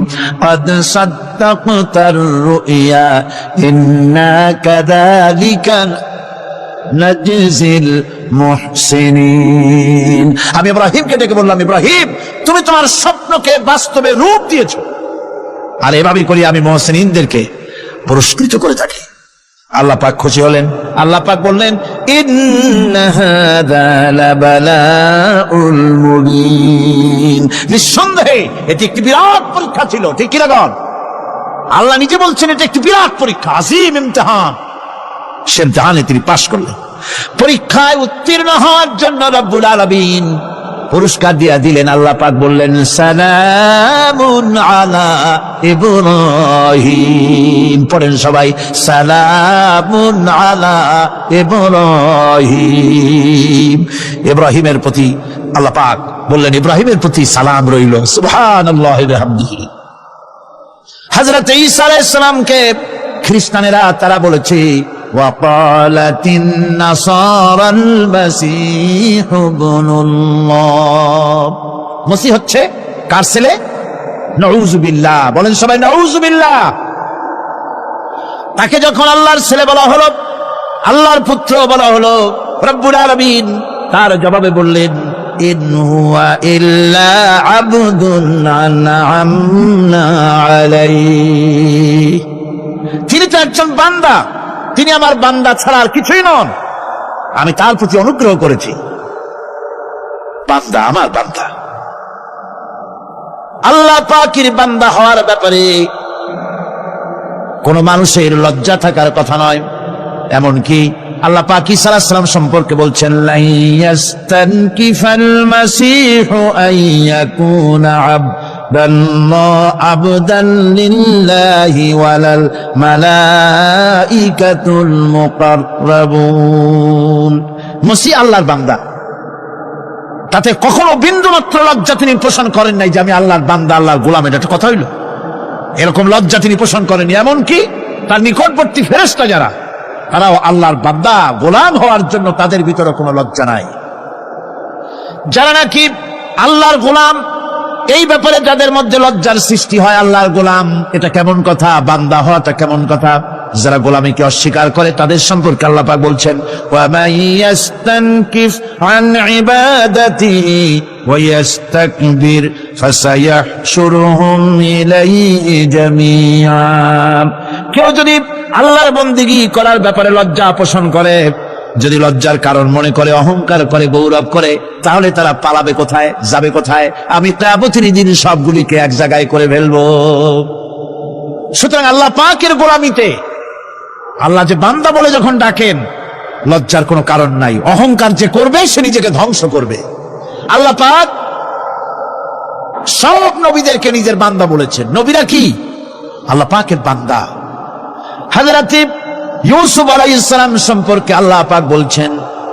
C: قد صدقت الرؤيا إنا كذلك نجزي المحسنين। আমি ইব্রাহিমকে ডেকে বললাম, ইব্রাহিম, তুমি তোমার স্বপ্নকে বাস্তবে রূপ দিয়েছো, আর এভাবেই করি আমি মুহসিনদেরকে পুরস্কৃত করে থাকে। আল্লাহ পাক খুশি হলেন। আল্লাহ পাক বললেন, ইন্না হাযা লাবালাউল মুবিন, নিঃসন্দেহে এটি একটি বিরাট পরীক্ষা ছিল। ঠিক কি না বল? আল্লাহ নিজে বলছেন এটা একটি বিরাট পরীক্ষা, আজিম ইমতিহান। সে ইমতিহানে তিনি পাশ করলেন। পরীক্ষায় উত্তীর্ণ হওয়ার জন্য রব্বুল আলামিন পুরস্কার দিয়া দিলেন। আল্লাহ পাক বললেন, সালামুন আলা ইব্রাহিম। পড়েন সবাই, সালামুন আলা ইব্রাহিম। ইব্রাহিমের প্রতি আল্লাহ পাক বললেন, ইব্রাহিমের প্রতি সালাম রইল। সুবহানাল্লাহি ওয়া বিহামদিহি। হযরত ঈসা আলাইহিস সালামকে খ্রিস্টানেরা তারা বলেছে, ওয়াকালাতিন নাসারাল মাসীহু ইবনুল্লাহ। মসিহ হচ্ছে কার ছেলে? নাউযুবিল্লাহ। বলেন সবাই নাউযুবিল্লাহ। তাকে যখন আল্লাহর ছেলে বলা হলো, আল্লাহর পুত্র বলা হলো, রব্বুল আলামিন তার জবাবে বললেন, ইন হুয়া ইল্লা আবদুন আনআমনা আলাইহি। তিনি তো একজন বান্দা, তিনি আমার বান্দা ছাড়া আর কিছুই নন। আমি তার প্রতি অনুগ্রহ করেছি। বান্দা, আমার বান্দা। আল্লাহ পাকের বান্দা হওয়ার ব্যাপারে কোন মানুষের লজ্জা থাকার কথা নয়। এমনকি আল্লাহ পাক ঈসা আলাইহিস সালাম সম্পর্কে বলছেন, লা ইয়াস্তানকিফাল মাসীহু আইয়াকুনা আবদান লিল্লাহি ওয়ালাল মালাইকাতুল মুকাররাবুন। মসিহ আল্লাহর বান্দা, তাতে কখনো বিন্দুমাত্র লজ্জা তিনি পোষণ করেন নাই যে আমি আল্লাহর বান্দা, আল্লাহর গোলাম। এটা একটা কথা হইল? এরকম লজ্জা তিনি পোষণ করেন। এমনকি তার নিকটবর্তী ফেরেশতা যারা, তারাও আল্লাহর বান্দা গোলাম হওয়ার জন্য তাদের ভিতরে কোনো লজ্জা নাই। যারা নাকি আল্লাহর গোলাম, এই ব্যাপারে যাদের মধ্যে লজ্জার সৃষ্টি হয়, আল্লাহর গোলাম এটা কেমন কথা, বান্দা হওয়াটা কেমন কথা। যারা গোলামীকে অস্বীকার করে তাদের সম্পর্কে আল্লাহ পাক বলছেন, ওয়া মান ইয়াস্তানকিফ আন ইবাদাতিহি ওয়া ইয়াস্তাকবির ফাসায়াহশুরুহুম ইলাইহি জামিআ। কেউ যদি আল্লাহর বন্দেগী করার ব্যাপারে লজ্জা পোষণ করে, যদি লজ্জার কারণ মনে করে, অহংকার করে, গৌরব করে, তাহলে তারা পালাবে কোথায়, যাবে কোথায়? আমি কিয়ামতের দিন সবগুলিকে এক জায়গায় করে ফেলবো। সুতরাং আল্লাহ পাকের গোলামিতে আল্লাহ যে বান্দা বলে যখন ডাকেন, লজ্জার কোনো কারণ নাই। অহংকার যে করবে সে নিজেকে ধ্বংস করবে। আল্লাহ পাক সব নবীদেরকে নিজের বান্দা বলেছেন। নবীরা কি? আল্লাহ পাকের বান্দা। হযরত ইউসুফ আলাইহিস সালাম সম্পর্কে আল্লাহ পাক বলছেন,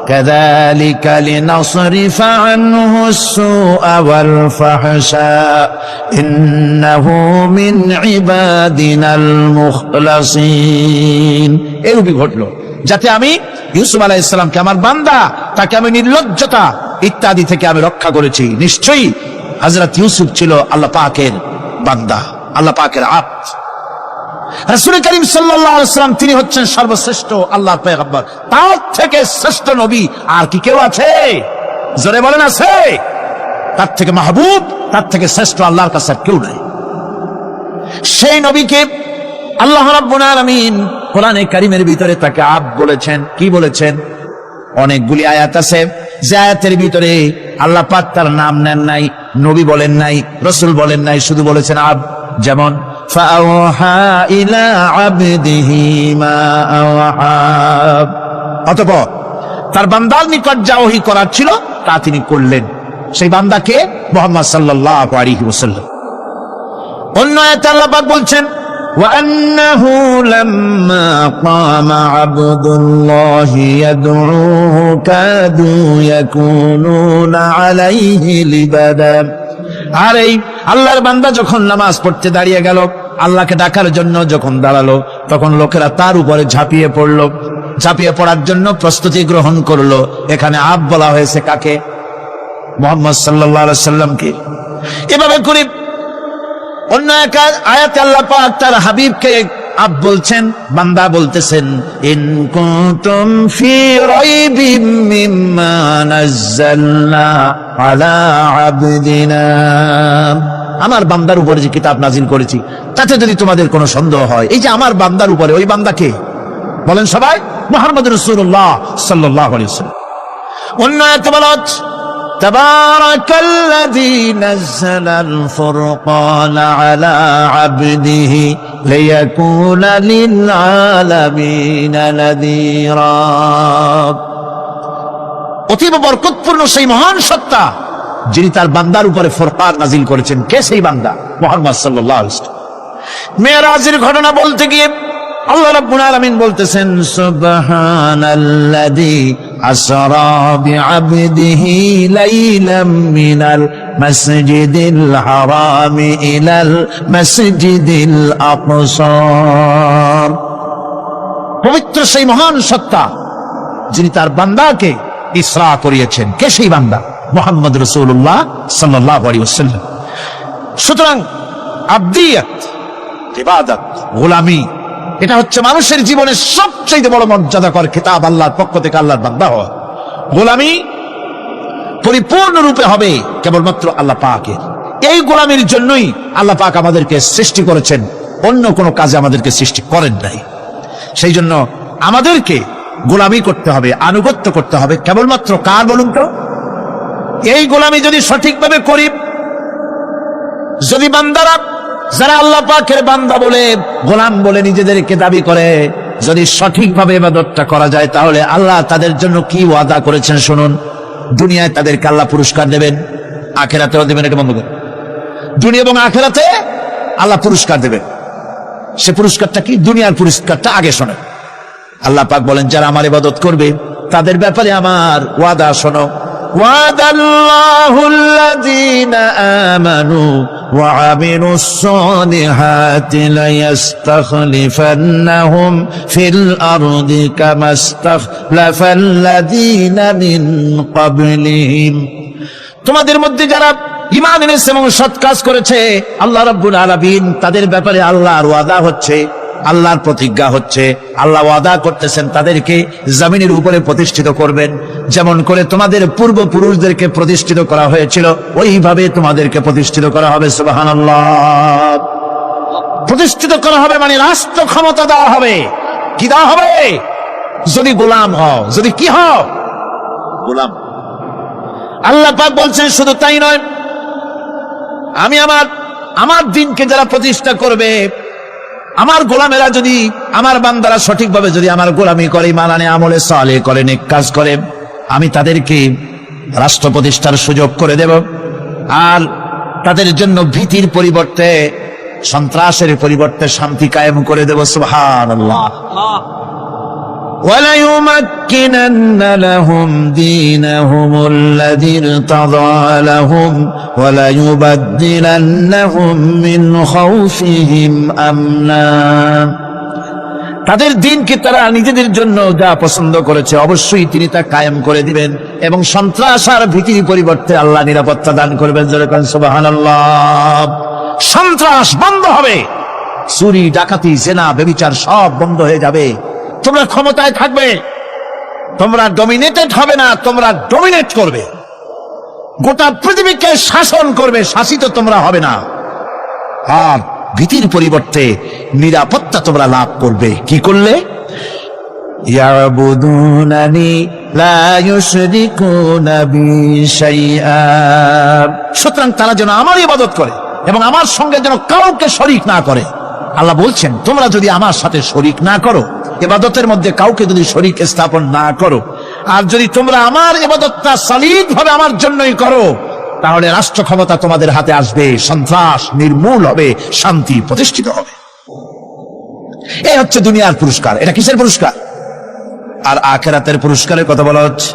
C: কাযালিকা লিনাসরিফা আনহু আস-সুআ ওয়াল ফাহশা ইন্নাহু মিন ইবাদিনাল মুখলাসিন। এরূপই ঘটলো যাতে আমি ইউসুফ আলাইহিস সালামকে, আমার বান্দা, তাকে আমি নির্লজ্জতা ইত্যাদি থেকে আমি রক্ষা করেছি। নিশ্চয়ই হযরত ইউসুফ ছিল আল্লাহ পাকের বান্দা, আল্লাহ পাকের আব্দ। রাসূল করিম সাল্লাল্লাহু আলাইহি ওয়াসাল্লাম তিনি হচ্ছেন সর্বশ্রেষ্ঠ আল্লাহর পয়গম্বর। তার থেকে শ্রেষ্ঠ নবী আর কি কেউ আছে? জোরে বলেন, আছে? তার থেকে মাহবুব, তার থেকে শ্রেষ্ঠ আল্লাহর কাছে কেউ নাই। সেই নবীকে আল্লাহ রাব্বুল আলামিন কোরআনে কারীমের ভিতরে তাকে আব্দ বলেছেন। কি বলেছেন? অনেকগুলি আয়াত আছে যে আয়াতের ভিতরে আল্লাহ পাক তার নাম নেন নাই, নবী বলেন নাই, রাসূল বলেন নাই, শুধু বলেছেন আব্দ। যেমন ফাআওহা ইলা আবদিহি মা আওহা। অতঃপর তার বান্দার নিকট যা ওহী করার ছিল তা তিনি করলেন। সেই বান্দাকে মুহাম্মদ সাল্লাল্লাহু আলাইহি ওয়াসাল্লাম। অন্য আয়াতে আল্লাহ পাক বলছেন, ওয়া আন্নাহু লাম্মা ক্বামা আবদুল্লাহি ইয়াদউহু কাদু ইয়াকুনুনা আলাইহি লিবাদা। আর এই আল্লাহর বান্দা যখন নামাজ পড়তে দাঁড়িয়ে গেল, আল্লাহকে ডাকার জন্য যখন দাঁড়ালো, তখন লোকেরা তার উপরে ঝাঁপিয়ে পড়লো। ঝাঁপিয়ে পড়ার জন্য প্রস্তুতি গ্রহণ করলো। এখানে আব বলা হয়েছে কাকে? মুহাম্মদ সাল্লাল্লাহু আলাইহি সাল্লামকে। এভাবে করে অন্য এক আয়াতে আল্লাহ পাক তার হাবিবকে আব বলছেন, বান্দা বলতেছেন, ইন কুনতুম ফি রাইবিম মিম্মা নাযালনা আলা আবদিনা। আমার বান্দার উপরে যে কিতাব নাজিল করেছি তাতে যদি তোমাদের কোনো সন্দেহ হয়, এই যে আমার বান্দার উপরে, ওই বান্দাকে বলেন সবাই মুহাম্মদ রাসূলুল্লাহ সাল্লাল্লাহু আলাইহি ওয়াসাল্লাম। অন্য আয়াতে বলা হচ্ছে তাবারাকাল্লাযী নাযালাল ফুরকানা আলা আবদিহি লিয়াকুনা লিল আলামিনা নাযীরা। অতীব বরকতপূর্ণ সেই মহান সত্তা যিনি তার বান্দার উপরে ফুরকান নাজিল করেছেন। কে সেই বান্দা? মুহাম্মদ সাল্লাল্লাহু আলাইহি ওয়াসাল্লাম। মেরাজের ঘটনা বলতে গিয়ে আল্লাহ রাব্বুল আলামিন বলতেছেন সুবহানাল্লাযী আসরা বিআবদিহি লাইলাম মিনাল মাসজিদিল হারামি ইলাল মাসজিদিল আকসা। পবিত্র সেই মহান সত্তা যিনি তার বান্দাকে ইসরা করিয়েছেন। কে সেই বান্দা? মুহাম্মদ রাসূলুল্লাহ সাল্লাল্লাহু আলাইহি ওয়াসাল্লাম। সুতরাং আবদিয়াত, ইবাদত, গোলামি, এটা হচ্ছে মানুষের জীবনের সবচেয়ে বড় মর্যাদাকর খেতাব আল্লাহর পক্ষ থেকে আল্লাহর বান্দা হওয়া। গোলামি পরিপূর্ণরূপে হবে কেবলমাত্র আল্লাহ পাকের। এই গোলামির জন্যই আল্লাহ পাক আমাদেরকে সৃষ্টি করেছেন, অন্য কোনো কাজে আমাদেরকে সৃষ্টি করেন নাই। সেই জন্য আমাদেরকে গোলামি করতে হবে, আনুগত্য করতে হবে কেবলমাত্র কার বলুন তো? এই গোলামি যদি সঠিকভাবে করি, যদি বান্দারা যারা আল্লাহ পাকের বান্দা বলে, গোলাম বলে নিজেদেরকে দাবি করে, যদি সঠিকভাবে ইবাদতটা করা যায়, তাহলে আল্লাহ তাদের জন্য কি ওয়াদা করেছেন শুনুন। দুনিয়ায় তাদেরকে আল্লাহ পুরস্কার দেবেন, আখিরাতেও দেবেন। এটা বন্ধ করেন। দুনিয়া এবং আখিরাতে আল্লাহ পুরস্কার দেবেন। সে পুরস্কারটা কি? দুনিয়ার পুরস্কারটা আগে শোনেন। আল্লাহ পাক বলেন যারা আমার ইবাদত করবে তাদের ব্যাপারে আমার ওয়াদা শোনো। ওয়াদাল্লাহু আল্লাযীনা আমানু ওয়া আমিলুস সালিহাতি লায়াস্তাখলিফান্নাহুম ফিল আরদি কামা ইসতাখলাফাল্লাযীনা মিন ক্বাবলিহিম। তোমাদের মধ্যে যারা ঈমান এনেছে এবং সৎ কাজ করেছে, আল্লাহ রাব্বুল আলামিন তাদের ব্যাপারে আল্লাহর ওয়াদা হচ্ছে, আল্লাহর প্রতিজ্ঞা হচ্ছে, আল্লাহ ওয়াদা করতেছেন তাদেরকে জমিনের উপরে প্রতিষ্ঠিত করবেন। যেমন করে তোমাদের পূর্বপুরুষদেরকে প্রতিষ্ঠিত করা হয়েছিল, ওইভাবে তোমাদেরকে প্রতিষ্ঠিত করা হবে। সুবহানাল্লাহ। প্রতিষ্ঠিত করা হবে মানে রাষ্ট্র ক্ষমতা দেওয়া হবে। কি দেওয়া হবে? যদি গোলাম হও, যদি কি হও? গোলাম। আল্লাহ পাক বলছেন শুধু তাই নয়, আমি আমার দিনকে যারা প্রতিষ্ঠা করবে, আমার গোলামেরা যদি, আমার বান্দারা সঠিকভাবে যদি আমার গোলামি করে, ঈমান আনে, আমলে সালেহ করে, নেক কাজ করে, আমি তাদেরকে রাষ্ট্র প্রতিষ্ঠার সুযোগ করে দেব। আর তাদের জন্য ভীতির পরিবর্তে, সন্ত্রাসের পরিবর্তে শান্তি কায়েম করে দেব। সুবহানাল্লাহ। وَلَيُمَكِّنَنَّ لَهُمْ دِينَهُمُ الَّذِي ارْتَضَىٰ لَهُمْ وَلَيُبَدِّلَنَّهُمْ مِنْ خَوْفِهِمْ أَمْنًا। তাদের দিনকে তারা নিজেদের জন্য যা পছন্দ করেছে অবশ্যই তিনি তা কায়েম করে দিবেন, এবং সন্ত্রাস আর ভীতির পরিবর্তে আল্লাহ নিরাপত্তা দান করবেন। যেরকম সুবহানাল্লাহ। সন্ত্রাস বন্ধ হবে, চুরি, ডাকাতি, জেনা, ব্যভিচার সব বন্ধ হয়ে যাবে। তোমরা ক্ষমতায় থাকবে, তোমরা ডমিনেটেড হবে না, তোমরা ডমিনেট করবে। গোটা পৃথিবীকে শাসন করবে, শাসিত তোমরা হবে না। আর ভীতির পরিবর্তে নিরাপত্তা তোমরা লাভ করবে। কি করলে? ইয়াবুদুনানি লা ইউশরিকুনা বি শাইআ। সুতরাং তারা যেন আমার ইবাদত করে এবং আমার সঙ্গে যেন কাউকে শরীক না করে। আল্লাহ বলছেন তোমরা যদি আমার সাথে শরীক না করো, ইবাদতের মধ্যে কাউকে যদি শরীক স্থাপন না করো, আর যদি তোমরা আমার ইবাদতটা সালিদ ভাবে আমার জন্যই করো, তাহলে রাষ্ট্র ক্ষমতা তোমাদের হাতে আসবে, সন্ত্রাস নির্মূল হবে, শান্তি প্রতিষ্ঠিত হবে। এই হচ্ছে দুনিয়ার পুরস্কার। এটা কিসের পুরস্কার? আর আখিরাতের পুরস্কারের কথা বলা হচ্ছে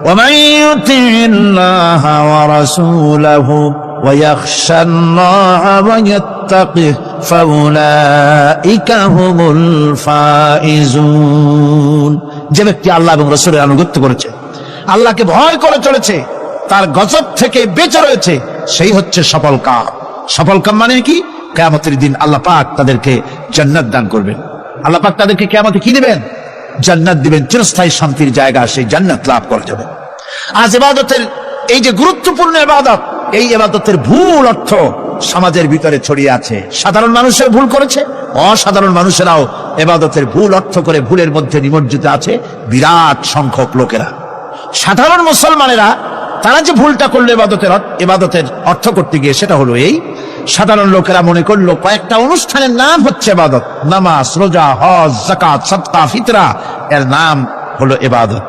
C: وَمَن يُطِعِ اللَّهَ وَرَسُولَهُ وَيَخْشَ اللَّهَ وَيَتَّقِهِ فَأُولَئِكَ هُمُ الْفَائِزُونَ। যে ব্যক্তি আল্লাহ এবং রাসূলের আনুগত্য করেছে, আল্লাহকে ভয় করে চলেছে, তার গজব থেকে বেঁচে রয়েছে, সেই হচ্ছে সফল কাম। সফল কাম মানে কি? কিয়ামতের দিন আল্লাহ পাক তাদেরকে জান্নাত দান করবেন। আল্লাহ পাক তাদেরকে কিয়ামতে কি দিবেন? জান্নাত দিবেন, চিরস্থায়ী শান্তির জায়গা, সেই জান্নাত লাভ করা যাবে। আজ ইবাদতের এই যে গুরুত্বপূর্ণ ইবাদত, এই ইবাদতের ভুল অর্থ সমাজের ভিতরে ছড়িয়ে আছে। সাধারণ মানুষের ভুল করেছে, অসাধারণ মানুষেরাও ইবাদতের ভুল অর্থ করে ভুলের মধ্যে নিমজ্জিত আছে বিরাট সংখ্যক লোকেরা। সাধারণ মুসলমানেরা তারা যে ভুলটা করলো ইবাদতের অর্থ করতে গিয়ে, সেটা হলো এই, সাধারণ লোকেরা মনে করলো কয়েকটা অনুষ্ঠানের নাম হচ্ছে ইবাদত, নামাজ, রোজা, হজ, যাকাত, সাদকা, ফিতরা, এর নাম হলো ইবাদত।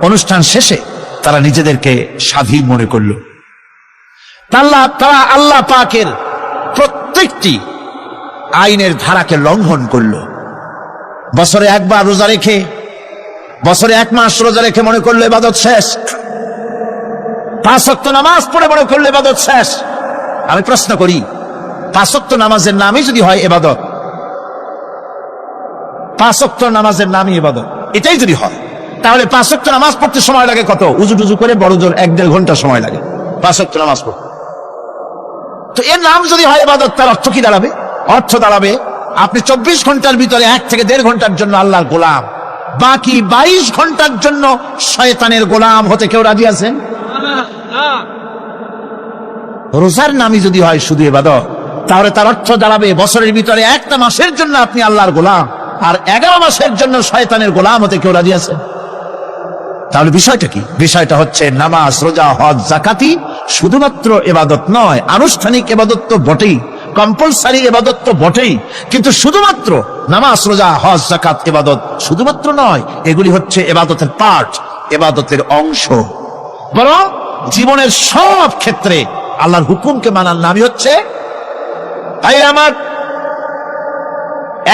C: অনুষ্ঠান শেষে তারা নিজেদেরকে স্বাধীন মনে করলো। তারা আল্লাহ পাকের প্রত্যেকটি আইনের ধারাকে লঙ্ঘন করলো। বছরে একবার রোজা রেখে, বছরে 1 মাস রোজা রেখে মনে করলো ইবাদত শেষ। 5 ওয়াক্ত নামাজ পড়ে মনে করলো ইবাদত শেষ। আমি প্রশ্ন করি, 5 ওয়াক্ত নামাজের নামই যদি হয় ইবাদত, 5 ওয়াক্ত নামাজের নামই ইবাদত, এটাই যদি হয়, তাহলে 5 ওয়াক্ত নামাজ পড়তে সময় লাগে কত? উজু টুজু করে বড় জোর 1-1.5 ঘন্টা সময় লাগে 5 ওয়াক্ত নামাজ পড়তে। তো এর নাম যদি হয় ইবাদত, তার অর্থ কি দাঁড়াবে? অর্থ দাঁড়াবে আপনি 24 ঘন্টার ভিতরে 1 থেকে 1.5 ঘন্টার জন্য আল্লাহর গোলাম, বাকি 22 ঘন্টার জন্য শয়তানের গোলাম হতে কেউ রাজি আছেন? রোজার নামই যদি হয় শুধু ইবাদত, তাহলে তার অর্থ দাঁড়াবে বছরের ভিতরে 1টা মাসের জন্য আপনি আল্লাহর গোলাম, আর 11 মাসের জন্য শয়তানের গোলাম হতে কেউ রাজি আছেন? তাহলে বিষয়টা কি? বিষয়টা হচ্ছে নামাজ, রোজা, হজ, যাকাতি শুধুমাত্র ইবাদত নয়, আনুষ্ঠানিক ইবাদত তো বটেই, কম্পালসারি ইবাদত তো বটেই, কিন্তু শুধুমাত্র নামাজ, রোজা, হজ, যাকাত ইবাদত শুধুমাত্র নয়, এগুলি হচ্ছে ইবাদতের পার্ট, ইবাদতের অংশ। বরং জীবনের সব ক্ষেত্রে আল্লাহর হুকুমকে মানার নামই হচ্ছে আমার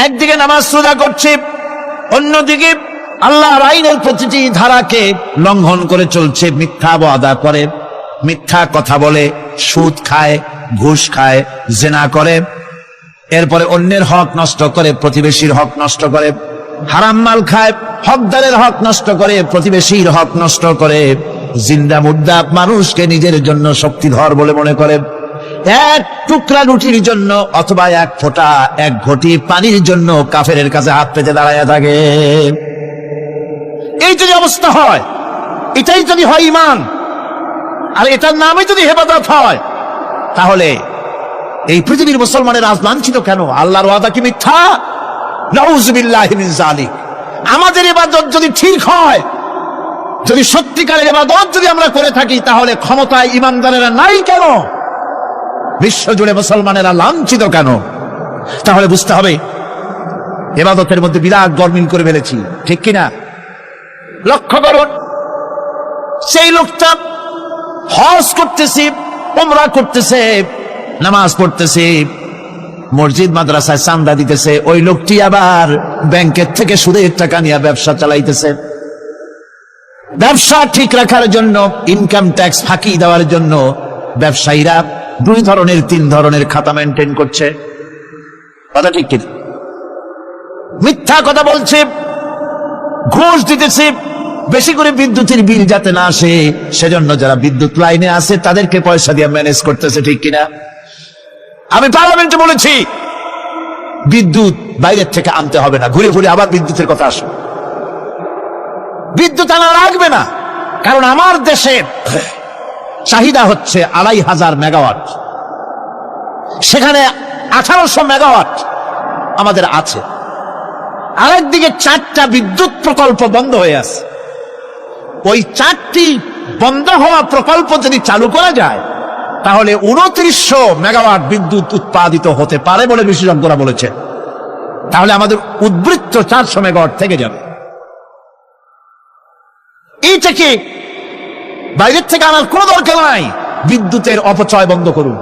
C: একদিকে নামাজ রোজা করছে, অন্যদিকে আল্লাহর আইনের প্রতিটি ধারাকে লঙ্ঘন করে চলছে, মিথ্যা ওয়াদা করে, মিথ্যা কথা বলে, সুদ খায়, ঘুষ খায়, জিনা করে, এরপরে অন্যের হক নষ্ট করে, প্রতিবেশীর হক নষ্ট করে, হারাম মাল খায়, হকদারের হক নষ্ট করে, প্রতিবেশীর হক নষ্ট করে, জিন্দা মুর্দা মানুষকে নিজের জন্য শক্তিধর বলে মনে করে, 1 টুকরা রুটির জন্য অথবা 1 ফোঁটা 1 ঘটি পানির জন্য কাফেরের কাছে হাত পেতে দাঁড়ায় থাকে। এই যদি অবস্থা হয়, এটাই যদি হয় ঈমান, আর এটার নামে যদি ইবাদত হয়, তাহলে এই পৃথিবীর মুসলমানের আজ লাঞ্ছিত কেন? আল্লাহর ওয়াদা কি মিথ্যা? নাউযুবিল্লাহি মিন যালিক। আমাদের ইবাদত যদি ঠিক হয়, যদি সত্যিকারের ইবাদত যদি আমরা করে থাকি, তাহলে ক্ষমতায় ঈমানদারেরা নাই কেন? বিশ্বজুড়ে মুসলমানেরা লাঞ্ছিত কেন? তাহলে বুঝতে হবে ইবাদতের মধ্যে বিরাট গরমিল করে ফেলেছি, ঠিক কিনা? লক্ষ্য করুন, সেই লোকটা হজ করতেছে, উমরা করতেছে, নামাজ পড়তেছে, মসজিদ মাদ্রাসায় চাঁদা দিতেছে, ওই লোকটি আবার ব্যাংকের থেকে সুদের টাকা নিয়ে ব্যবসা চালাইতেছে। ব্যবসা ঠিক রাখার জন্য, ইনকাম ট্যাক্স ফাঁকি দেওয়ার জন্য ব্যবসায়ীরা 2 ধরনের 3 ধরনের খাতা মেনটেন করছে। কথা ঠিক কিনা? মিথ্যা কথা বলছে, ঘুষ দিতেছে, বেশি করে বিদ্যুতের বিল যাতে না আসে সেজন্য যারা বিদ্যুৎ লাইনে আছে তাদেরকে পয়সা দিয়ে ম্যানেজ করতেছে, ঠিক কিনা? আমি পার্লামেন্টে বলেছি বিদ্যুৎ বাইরের থেকে আনতে হবে না, ঘুরে ঘুরে আবার বিদ্যুতের কথা আসে। বিদ্যুৎ আনা লাগবে না, কারণ আমার দেশের চাহিদা হচ্ছে 2500 মেগাওয়াট, সেখানে 1800 মেগাওয়াট আমাদের আছে। আরেকদিকে 4টা বিদ্যুৎ প্রকল্প বন্ধ হয়ে আছে। ওই 4টি বন্ধ হওয়া প্রকল্প যদি চালু করা যায়, তাহলে 2900 মেগাওয়াট বিদ্যুৎ উৎপাদিত হতে পারে বলে বিশেষজ্ঞরা বলেছে। তাহলে আমাদের উদ্বৃত্ত 400 মেগাওয়াট থেকে যাবে। এইটাকে বাইরের থেকে আনার কোনো দরকার নাই। বিদ্যুতের অপচয় বন্ধ করুন,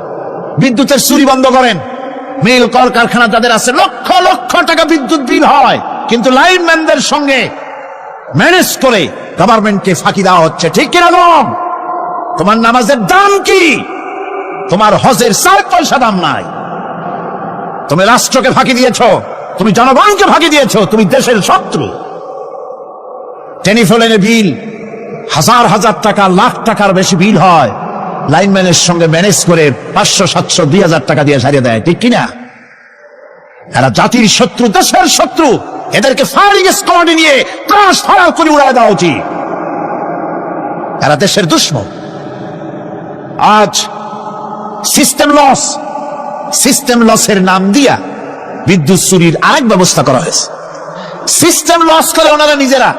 C: বিদ্যুতের চুরি বন্ধ করেন। মিল কলকারখানা যাদের আছে, লক্ষ লক্ষ টাকা বিদ্যুৎ বিল হয়, কিন্তু লাইনম্যানদের সঙ্গে ম্যানেজ করে গভর্নমেন্টকে ফাঁকি দেওয়া হচ্ছে, ঠিক কিনা? তোমার নামাজের দাম কি? তোমার হজের 4 পয়সা দাম নাই। তুমি রাষ্ট্রকে ফাঁকি দিয়েছ, তুমি জনগণকে ফাঁকি দিয়েছ, তুমি দেশের শত্রু। টেলিফোনের বিল 1000 টাকা, লাখ টাকার বেশি বিল হয়, লাইনম্যানের সঙ্গে ম্যানেজ করে 500, 700, 2000 টাকা দিয়ে সারিয়ে দেয়, ঠিক কিনা? এরা জাতির শত্রু, দেশের শত্রু। এদেরকে ফায়ারিং স্কোয়াডে নিয়ে ত্রাস ফায়ার করে উড়ায় দেওয়া উচিত। এরা দেশের দুশ্মন। আজ সিস্টেম লসের নাম দিয়া বিদ্যুৎ চুরির আরেক ব্যবস্থা করা হয়েছে। সিস্টেম লস করে ওনারা নিজেরা,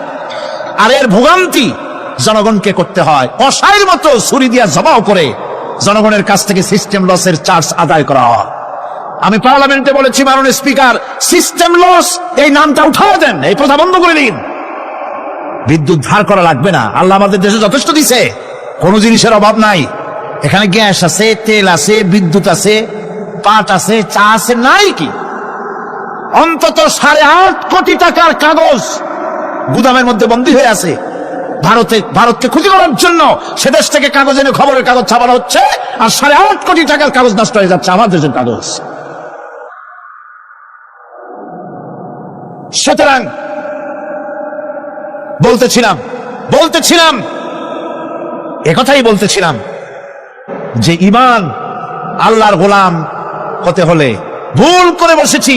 C: আর এর ভোগান্তি জনগণকে করতে হয়। কসাইয়ের মতো ছুরি দিয়া জবাও করে জনগণের কাছ থেকে সিস্টেম লসের চার্জ আদায় করা হয়। আমি পার্লামেন্টে বলেছি, মাননীয় স্পিকার, সিস্টেম লস এই নামটা উঠাও দেন, এই প্রথা বন্ধ করে দিন। বিদ্যুৎ ধার করা লাগবে না, আল্লাহ আমাদের দেশে যথেষ্ট দিছে, কোনো জিনিসের অভাব নাই। এখানে গ্যাস আছে, তেল আছে, বিদ্যুৎ আছে, পাট আছে, চা আছে, নাই কি? অন্তত 8.5 কোটি টাকার কাগজ গুদামের মধ্যে বন্দী হয়ে আছে। ভারতকে ক্ষতি করার জন্য সে দেশ থেকে কাগজ এনে খবরের কাগজ ছাপানো হচ্ছে, আর 8.5 কোটি টাকার কাগজ নষ্ট হয়ে যাচ্ছে আমার দেশের কাগজ। সুতরাং বলতেছিলাম একথাই বলতেছিলাম যে ঈমান আল্লাহর গোলাম হতে হলে ভুল করে বসেছি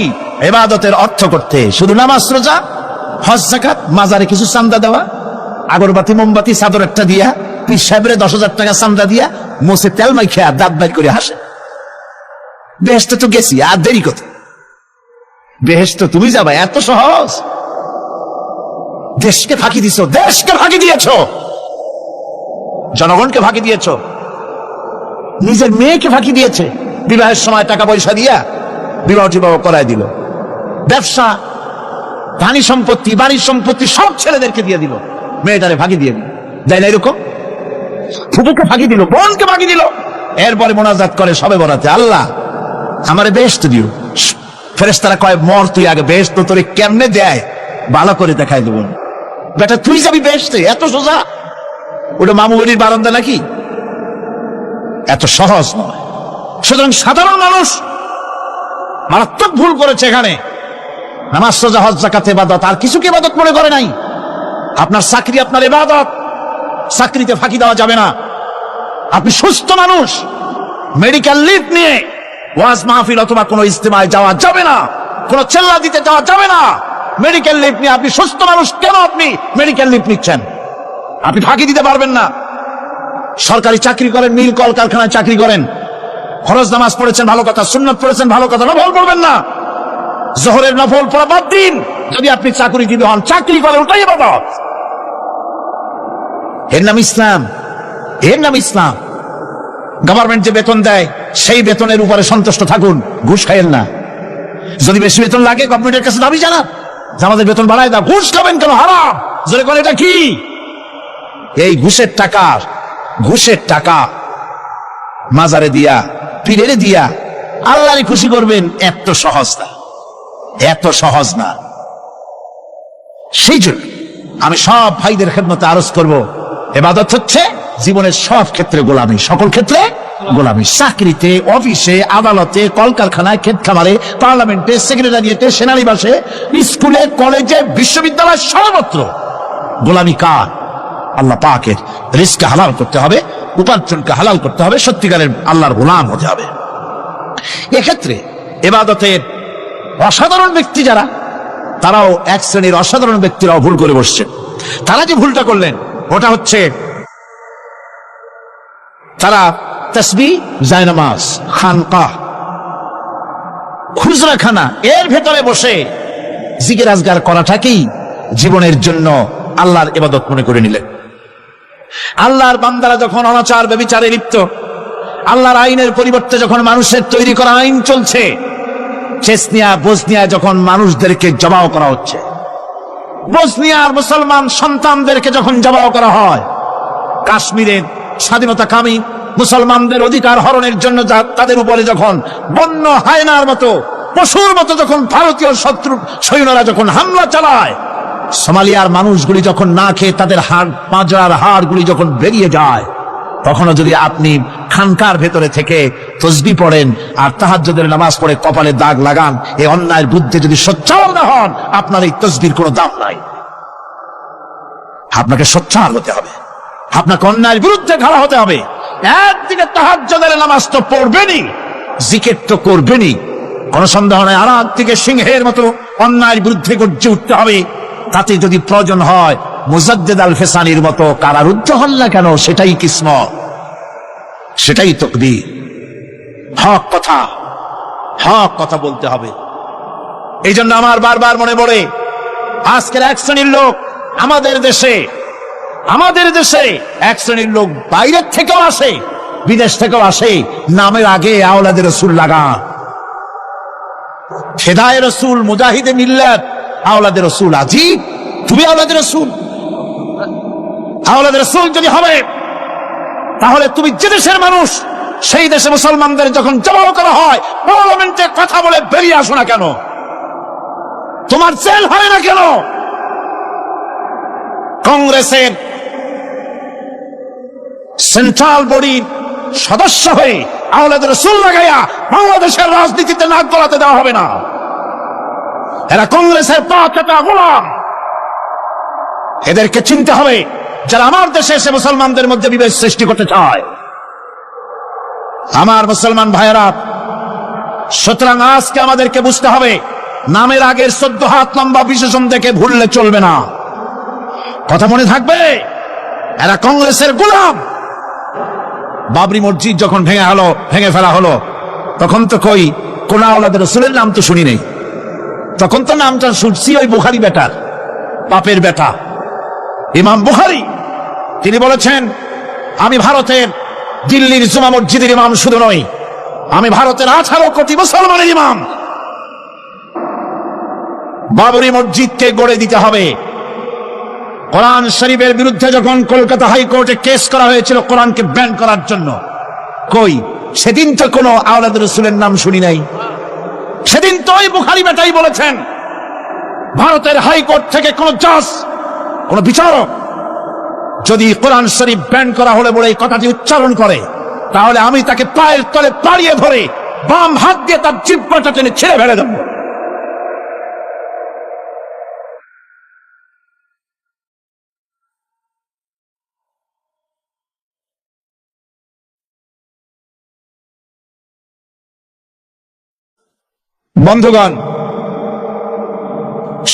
C: ইবাদতের অর্থ করতে। শুধু নামাজ, রোজা, হজ, যাকাত, মাজারে কিছু চান্দা দেওয়া, আগরবাতি, মোমবাতি, চাদর একটা দিয়া, পীর সাহেবের 10,000 টাকা চান্দা দিয়া, মোছে তেল মাইখা দাঁত বাইর করে হাসে। বেহেশতে তো গেছি, আর দেরি কত? বেহেশতে তুমি যাবা, এত সহজ? দেশকে ফাঁকি দিছো, দেশকে ফাঁকি দিয়েছো, জনগণকে ফাঁকি দিয়েছো, নিজের মেয়েকে ফাঁকি দিয়েছে। বিবাহের সময় টাকা পয়সা দিয়া বিবাহ টিবাহ করায় দিল। ব্যবসা, ধনী সম্পত্তি, বাড়ির সম্পত্তি সব ছেলেদেরকে দিয়ে দিল, মেয়েটারে ফাঁকি দিয়ে দিল। যাই না এরকম? ফুপুকে ফাঁকি দিল, বোনকে ফাঁকি দিল। এরপরে মোনাজাত করে সবে বরাতে, আল্লাহ আমারে বেহেশত দিও। ফেরেশতারা কয়, মর তুই আগে, বেহেশত তোরে কেমনে দেয় ভালো করে দেখাই দেব। বেটা তুই যাবি বেহেশতে? এত সোজা? ওটা মামু বাড়ির বারান্দা নাকি? এত সহজ নয়। সুতরাং সাধারণ মানুষ মারাত্মক ভুল করেছে এখানে। নামাজ, রোজা, হজ, যাকাত ইবাদত, আর কিছুকে ইবাদত মনে করে নাই। আপনার চাকরি আপনার ইবাদত, চাকরিতে ফাঁকি দেওয়া যাবে না। আপনি সুস্থ মানুষ, মেডিকেল লিভ নিয়ে ওয়াজ মাহফিল অথবা কোনো ইজতিমায় যাওয়া যাবে না, কোনো চেল্লা দিতে যাওয়া যাবে না। মেডিকেল লিভ নিয়ে আপনি সুস্থ মানুষ, কেন আপনি মেডিকেল লিভ নিচ্ছেন? আপনি ফাঁকি দিতে পারবেন না। সরকারি চাকরি করেন, মিল কল কারখানায় চাকরি করেন, ফরজ নামাজ পড়েছেন ভালো কথা, সুন্নাত পড়েছেন ভালো কথা, নফল পড়বেন না। জোহরের নফল পড়া বাদ দিন। যদি আপনি চাকরিজীবী হন, চাকরি করেন, ওটাই ইবাদত। এর নাম ইসলাম, এর নাম ইসলাম। গভর্নমেন্ট যে বেতন দেয় সেই বেতনের উপরে সন্তুষ্ট থাকুন, ঘুষ খাইয়েন না। যদি বেশি বেতন লাগে গভর্নমেন্টের কাছে দাবি জানান যে আমাদের বেতন বাড়ায় দাও। ঘুষ খাবেন কেন? হারাম। জোরে করে, এটা কি? এই ঘুষের টাকা মাজারে দিয়া, পীরেরে দিয়া আল্লাহরে খুশি করবেন, এত সহজ না, এত সহজ না। সেই জন্য আমি সব ভাইদের খেদমতে আরজ করব, ইবাদত হচ্ছে জীবনের সব ক্ষেত্রে গোলামি, সকল ক্ষেত্রে গোলামি। চাকরিতে, অফিসে, আদালতে, কলকারখানায়, ক্ষেত খামারে, পার্লামেন্টে, সেক্রেটারিয়েটে, সেনানিবাসে, স্কুলে, কলেজে, বিশ্ববিদ্যালয়, সর্বত্র গোলামি কার? আল্লাহ পাকের। রিজকে হালাল করতে হবে, উপার্জনকে হালাল করতে হবে, সত্যিকারের আল্লাহর গোলাম হতে হবে। এক্ষেত্রে ইবাদতের অসাধারণ ব্যক্তি যারা, তারাও এক শ্রেণীর অসাধারণ ব্যক্তিরাও ভুল করে বসছে। তারা যে ভুলটা করলেন ওটা হচ্ছে, তারা তাসবিহ, জায়নামাজ, খানকাহ, খুজরাখানা এর ভেতরে বসে জিকির আজগার করাটাকেই জীবনের জন্য আল্লাহর ইবাদত মনে করে নিলেন। আল্লাহর বান্দারা যখন অনাচার ব্যভিচারে লিপ্ত, আল্লাহর আইনের পরিবর্তে যখন মানুষের তৈরি করা আইন চলছে, চেচনিয়া, বসনিয়া যখন মানুষদেরকে জবাও করা হচ্ছে, বসনিয়ার মুসলমান সন্তানদেরকে যখন জবাও করা হয়, কাশ্মীরের স্বাধীনতাকামী মুসলমানদের অধিকার হরণের জন্য তাদের উপরে যখন বন্য হায়নার মতো, পশুর মতো যখন ভারতীয় শত্রু সৈন্যরা যখন হামলা চালায়, সোমালিয়ার মানুষগুলি যখন না খেয়ে তাদের হাড়, পাঁজরার হাড়গুলি যখন বেরিয়ে যায়, তখনও যদি আপনি খানকার ভেতরে থেকে তসবিহ পড়েন আর তাহাজ্জুদের নামাজ পড়ে কপালে দাগ লাগান, এই অন্যায়ের বিরুদ্ধে যদি সোচ্চার না হন, আপনার এই তসবির কোনো দাম নাই। আপনাকে সোচ্চার হতে হবে, আপনাকে অন্যায়ের বিরুদ্ধে খাড়া হতে হবে। একদিকে তাহাজ্জুদের নামাজ তো পড়বেনই, জিকির তো করবেনই, কোন সন্দেহ নাই। আর একদিকে সিংহের মতো অন্যায়ের বিরুদ্ধে গর্জে উঠতে হবে। তাতে যদি প্রয়োজন হয় মুজাদ্দিদ আল ফেসানির মতো কারারুদ্ধ হন না কেন, সেটাই কিসমত, সেটাই তাকদীর। হক কথা বলতে হবে। এই জন্য আমার বারবার মনে পড়ে আজকের এক শ্রেণীর লোক আমাদের দেশে এক শ্রেণীর লোক বাইরের থেকেও আসে, বিদেশ থেকেও আসে, নামের আগে আওলাদের রসুল লাগা, ফেদায়ে রসুল, মুজাহিদে মিল্লাত, আওলাদের রসুল। আজি তুমি আওলাদের রসুল যদি হবে, তাহলে তুমি যে দেশের মানুষ, সেই দেশে মুসলমানদের যখন জবাব করা হয়, পার্লামেন্টে কথা বলে বেরিয়ে আসো না কেন? তোমার জেল হয় না কেন? কংগ্রেসের সেন্ট্রাল বডির সদস্য হয়ে আওলাদের রসুল লাগাইয়া বাংলাদেশের রাজনীতিতে নাক গলাতে দেওয়া হবে না। এরা কংগ্রেসের পা-চাটা গোলাম। এদেরকে চিনতে হবে, যারা আমার দেশে এসে মুসলমানদের মধ্যে বিভেদ সৃষ্টি করতে চায়। আমার মুসলমান ভাইয়েরা, সুতরাং আজকে আমাদেরকে বুঝতে হবে, নামের আগের 14 হাত লম্বা বিশেষণ দেখে ভুললে চলবে না। কথা মনে থাকবে, এরা কংগ্রেসের গোলাম। বাবরি মসজিদ যখন ভেঙে ফেলা হলো, তখন তো কোন আওলাদের রাসূলের নাম তো শুনি নেই। তখন তো নামটা শুনছি ওই বুখারী বেটার, বাপের বেটা ইমাম বুখারী। তিনি বলেছেন, আমি ভারতের দিল্লির জুমা মসজিদের ইমাম শুধু নই, আমি ভারতের 18 কোটি মুসলমানের ইমাম। বাবরি মসজিদকে গড়ে দিতে হবে। কোরআন শরীফের বিরুদ্ধে যখন কলকাতা হাইকোর্টে কেস করা হয়েছিল কোরআনকে ব্যান করার জন্য, সেদিন তো কোনো আওলাদের রাসূলের নাম শুনি নাই। সেদিন তো ওই বুখারী বেটাই বলেছেন, ভারতের হাইকোর্ট থেকে কোন জাজ, কোন বিচারক যদি কোরআন শরীফ ব্যান করা হলে বলে এই কথাটি উচ্চারণ করে, তাহলে আমি তাকে পায়ের তলে পাড়িয়ে ধরে বাম হাত দিয়ে তার জিহ্বাটা টেনে ছেড়ে ফেলে দেব। বন্ধুগণ,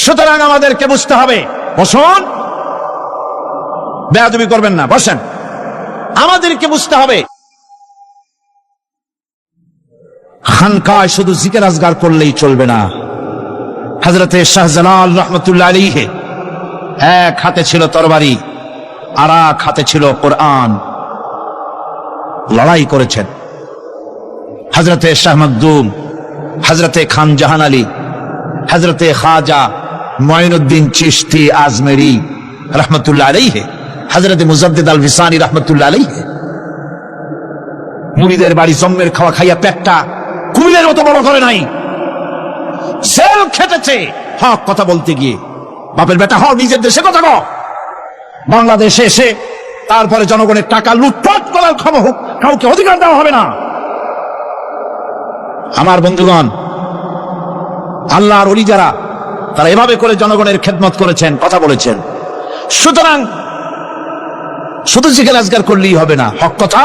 C: সুতরাং আমাদেরকে বুঝতে হবে, বসুন, বেয়াদবি করবেন না, বসেন। আমাদেরকে বুঝতে হবে, খানকায় শুধু জিকির আজগার করলেই চলবে না। হযরতে শাহজালাল রাহমাতুল্লাহ আলাইহি এক হাতে ছিল তরবারি, আর এক হাতে ছিল কোরআন। লড়াই করেছেন হযরতে শাহ মখদুম, হযরতে খান জাহান আলী, হযরতে খাজা মঈনুদ্দিন চিশতি আজমেরি রাহমাতুল্লাহ আলাইহি, হযরতে মুজাদ্দিদ আল ভিসানি রাহমাতুল্লাহ আলাইহি। মুরিদের বাড়ি জম্মের খাওয়া খাইয়া পেটটা কুমিরের মতো বড় করে নাই, জেল খেটেছে হক কথা বলতে গিয়ে। বাপের বেটা হও, নিজের দেশে কথা কও। বাংলাদেশে এসে তারপরে জনগণের টাকা লুটপাট করার কাউকে অধিকার দেওয়া হবে না। আমার বন্ধুগণ, আল্লাহর ওলি যারা, তারা এভাবে করে জনগণের খেদমত করেছেন, কথা বলেছেন। সুতরাং শুধু জিকির আজগার করলেই হবে না, হক কথা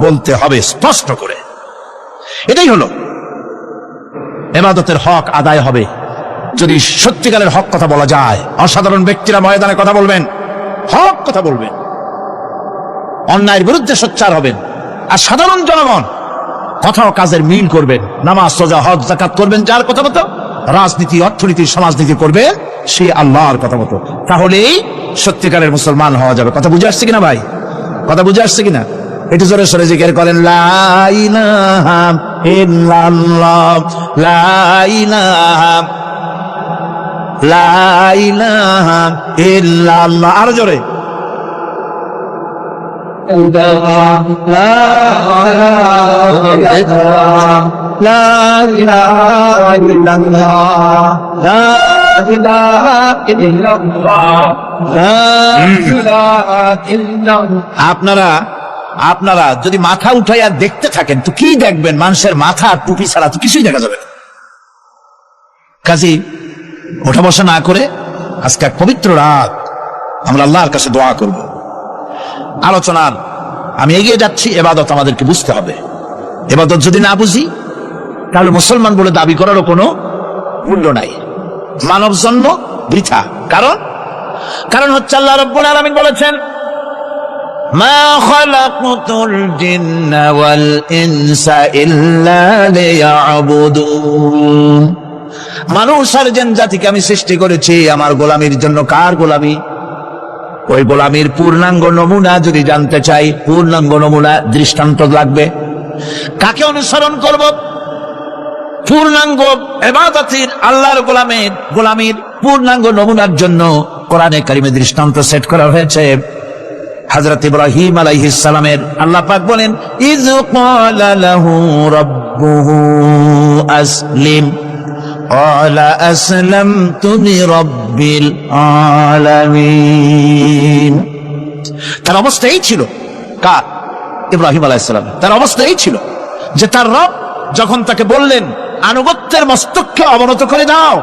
C: বলতে হবে স্পষ্ট করে। এটাই হলো ইবাদতের হক আদায় হবে যদি সত্যিকারের হক কথা বলা যায়। অসাধারণ ব্যক্তিরা ময়দানে কথা বলবেন, হক কথা বলবেন, অন্যায়ের বিরুদ্ধে সোচ্চার হবেন। আর সাধারণ জনগণ কথা ও কাজের মিল করবেন, নামাজ, রোজা, হজ, যাকাত করবেন যার কথা মতো, রাজনীতি, অর্থনীতি, সমাজনীতি করবে সে আল্লাহর কথা মতো। তাহলেই সত্যিকারের মুসলমান হওয়া যাবে। কথা বুঝে আসছে কিনা ভাই? কথা বুঝে আসছে কিনা? একটু জোরে সরে জিকির করেন, লা ইলাহা ইল্লাল্লাহ, লা ইলাহা, লা ইলাহা ইল্লাল্লাহ। আরো জোরে, আপনারা যদি মাথা উঠাইয়া দেখতে থাকেন তো কি দেখবেন? মানুষের মাথা আর টুপি ছাড়া তো কিছুই দেখা যাবে না। কাজী ওঠা বসা না করে আজকে এক পবিত্র রাত, আমরা আল্লাহর কাছে দোয়া করব। আলোচনার আমি এগিয়ে যাচ্ছি। ইবাদত আমাদেরকে বুঝতে হবে। ইবাদত যদি না বুঝি, তাহলে মুসলমান বলে দাবি করারও কোনো মূল্য নাই। মানব জন্ম বৃথা। কারণ হচ্ছে আল্লাহ রাব্বুল আলামিন বলেছেন, মা খালাকতুল জিন্না ওয়াল ইনসা ইল্লা লিয়াবুদুন। মানুষ আর জিন জাতিকে আমি সৃষ্টি করেছি আমার গোলামির জন্য। কার গোলামি? ওই গোলামির পূর্ণাঙ্গ নমুনা যদি জানতে চাই, পূর্ণাঙ্গ নমুনা দৃষ্টান্ত লাগবে। কাকে অনুসরণ করব? পূর্ণাঙ্গ ইবাদতের আল্লাহর গোলামির পূর্ণাঙ্গ নমুনার জন্য কোরআনে কারিমে দৃষ্টান্ত সেট করা হয়েছে। হযরত ইব্রাহিম আলাইহিস সালামের আল্লাহ পাক বলেন, ইয ক্বালা লাহু রাব্বুহু আসলিম ক্বালা আসলামতু লিরাব্বিল আলামিন। তার অবস্থা এই ছিল, কার? ইব্রাহিম আলাইহিস সালাম। তার অবস্থা এই ছিল যে তার রব যখন তাকে বললেন আনুগত্যের মস্তককে অবনত করে দাও,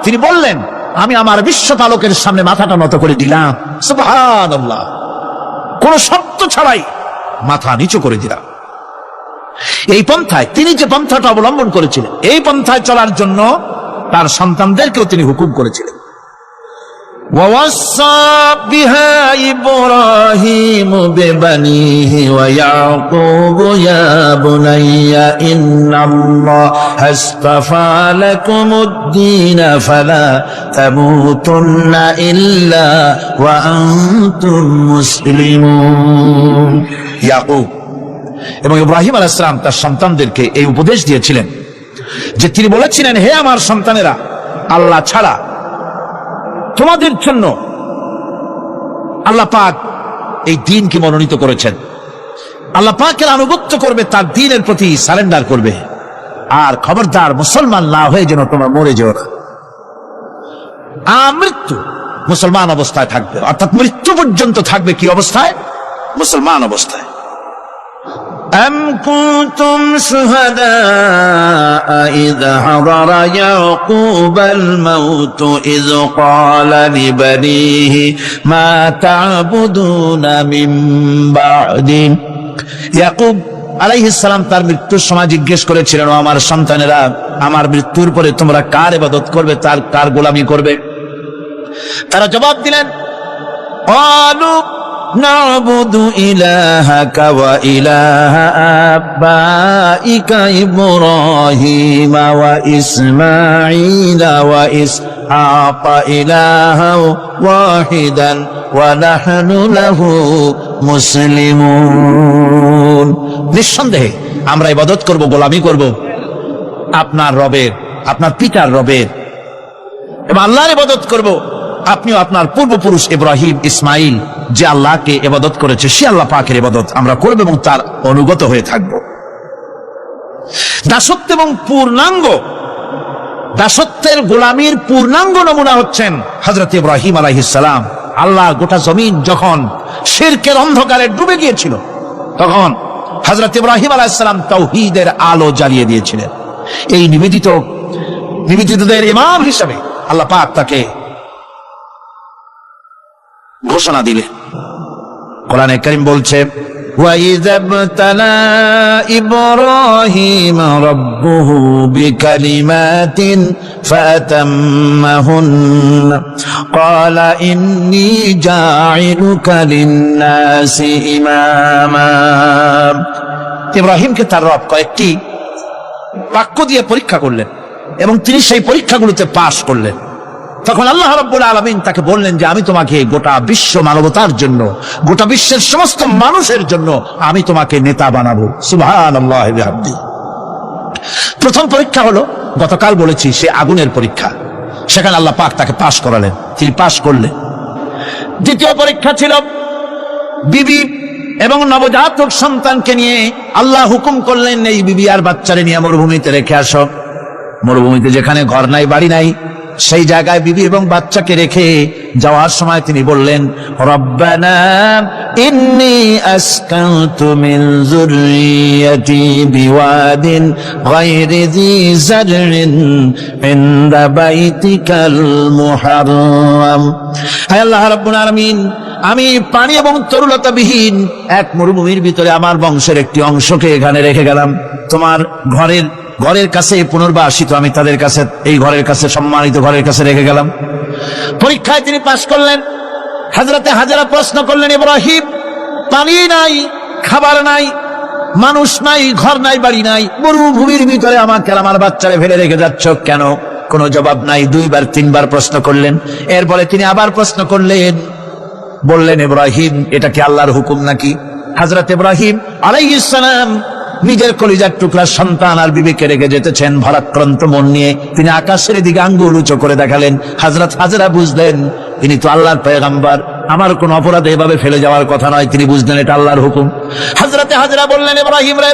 C: তিনি বললেন আমি আমার বিশ্বপালকের সামনে মাথাটা নত করে দিলাম। সুবহানাল্লাহ, কোন শর্ত ছাড়াই মাথা নিচু করে দিলাম। এই পন্থায় তিনি যে পন্থাটা অবলম্বন করেছিলেন, এই পন্থায় চলার জন্য তার সন্তানদেরকেও তিনি হুকুম করেছিলেন। ووصى بها إبراهيم ببنيه ويعقوب يا بني إن الله اصطفى لكم الدين فلا تموتن إلا وأنتم مسلمون। ইয়াকুব এবং ইব্রাহিম আলাইহিস সালাম তার সন্তানদেরকে এই উপদেশ দিয়েছিলেন যে তিনি বলেছিলেন, হে আমার সন্তানেরা, আল্লাহ ছাড়া তোমাদের জন্য আল্লাহ পাক এই দ্বীনকে মনোনীত করেছেন। আল্লাহ পাকের আনুগত্য করবে, তার দ্বীনের প্রতি সারেন্ডার করবে। আর খবরদার মুসলমান না হয়ে যেন তোমরা মরে যেও না। মৃত্যু মুসলমান অবস্থায় থাকবে, অর্থাৎ মৃত্যু পর্যন্ত থাকবে কি অবস্থায়? মুসলমান অবস্থায়। أم كنتم شهداء إذ حضر يعقوب الموت إذ قال لبنيه ما تعبدون من بعدي। ইয়াকুব আলাইহিস সালাম তার মৃত্যুর সময় জিজ্ঞেস করেছিলেন, ও আমার সন্তানেরা, আমার মৃত্যুর পরে তোমরা কার ইবাদত করবে, তার কার গোলামি করবে? তারা জবাব দিলেন, قالوا نعبد إلهك وإله آبائك إبراهيم وإسماعيل وإسحاق إلها واحدا ونحن له মুসলিমুন। নিঃসন্দেহে আমরা ইবাদত করব, গোলামি করব আপনার রবের, আপনার পিতার রবের, এবং আল্লাহর ইবাদত করব। আপনিও আপনার পূর্বপুরুষ ইব্রাহিম, ইসমাইল যে আল্লাহকে ইবাদত করেছে, সে আল্লাহ পাকের ইবাদত আমরা করব এবং তার অনুগত হয়ে থাকব। দাসত্ব এবং দাসত্বের গোলামির পূর্ণাঙ্গ নমুনা হচ্ছেন হযরত ইব্রাহিম আলাইহিস সালাম। আল্লাহ গোটা জমিন যখন শিরকের অন্ধকারে ডুবে গিয়েছিল, তখন হযরত ইব্রাহিম আলাইহিস সালাম তাওহীদের আলো জ্বালিয়ে দিয়েছিলেন। এই নিবেদিতদের ইমাম হিসেবে আল্লাহ পাক তাকে ঘোষণা দিলেন। কোরআনে কারীম বলছে, وَإِذَا ابْتَلَى إِبْرَاهِيمَ رَبُّهُ بِكَلِمَاتٍ فَأَتَمَّهُنَّ قَالَ إِنِّي جَاعِلُكَ لِلنَّاسِ إِمَامًا। ইব্রাহিমকে তার রব কয়েকটি বাক্য দিয়ে পরীক্ষা করলেন এবং তিনি সেই পরীক্ষাগুলোতে পাশ করলেন। তখন আল্লাহ রাব্বুল আলামিন তাকে বললেন যে আমি তোমাকে গোটা বিশ্ব মানবতার জন্য, গোটা বিশ্বের সমস্ত মানুষের জন্য আমি তোমাকে নেতা বানাবো। সুবহানাল্লাহি ওয়া বিহামদিহি। প্রথম পরীক্ষা হলো, গতকাল বলেছি, সে আগুনের পরীক্ষা। সেখানে আল্লাহ পাক তাকে পাশ করালেন, তিনি পাশ করলেন। দ্বিতীয় পরীক্ষা ছিল বিবি এবং নবজাতক সন্তানকে নিয়ে আল্লাহ হুকুম করলেন, এই বিবি আর বাচ্চারে নিয়ে মরুভূমিতে রেখে আসো। মরুভূমিতে যেখানে ঘর নাই, বাড়ি নাই, সেই জায়গায় বিবি এবং বাচ্চাকে রেখে যাওয়ার সময় তিনি বললেন, রব্বানা ইন্নী আসকানতু মিন যুররিয়াতি বিওয়াদিন গায়রি যী যারইন ইনদা বাইতিকাল মুহাররাম। হে আল্লাহ রাব্বুল আলামিন, আমি পানি এবং তরুলতাবিহীন এক মরুভূমির ভিতরে আমার বংশের একটি অংশকে এখানে রেখে গেলাম। তোমার ঘরের কাছে পুনর্বাসিত, আমি তাদের কাছে, এই ঘরের কাছে, সম্মানিত ঘরের কাছে রেখে গেলাম। পরীক্ষায় তিনি পাশ করলেন। হযরতে হাজেরা প্রশ্ন করলেন, ইব্রাহিম পানি নাই, খাবার নাই, মানুষ নাই, ঘর নাই, বাড়ি নাই, মরুভূমির ভিতরে আমাকে আর আমার বাচ্চারে ফেলে রেখে যাচ্ছ কেন? কোনো জবাব নাই। 2 বার 3 বার প্রশ্ন করলেন। এরপরে তিনি আবার প্রশ্ন করলেন, বললেন, ইব্রাহিম, এটা কি আল্লাহর হুকুম নাকি? হযরত ইব্রাহিম আলাইহিস সালাম নিজের কলিজার টুকরা সন্তান আর বিবিকে রেখে যেতেছেন ভারাক্রান্ত মন নিয়ে। তিনি আকাশের দিকে আঙ্গুল উঁচু করে দেখালেন। হযরত হাজরা বুঝলেন তিনি তো আল্লাহর পয়গম্বর, আমার কোন অপরাধে এভাবে ফেলে যাওয়ার কথা নয়। তিনি বুঝলেন এটা আল্লাহর হুকুম। হযরত হাজরা বললেন, ইব্রাহিম রে,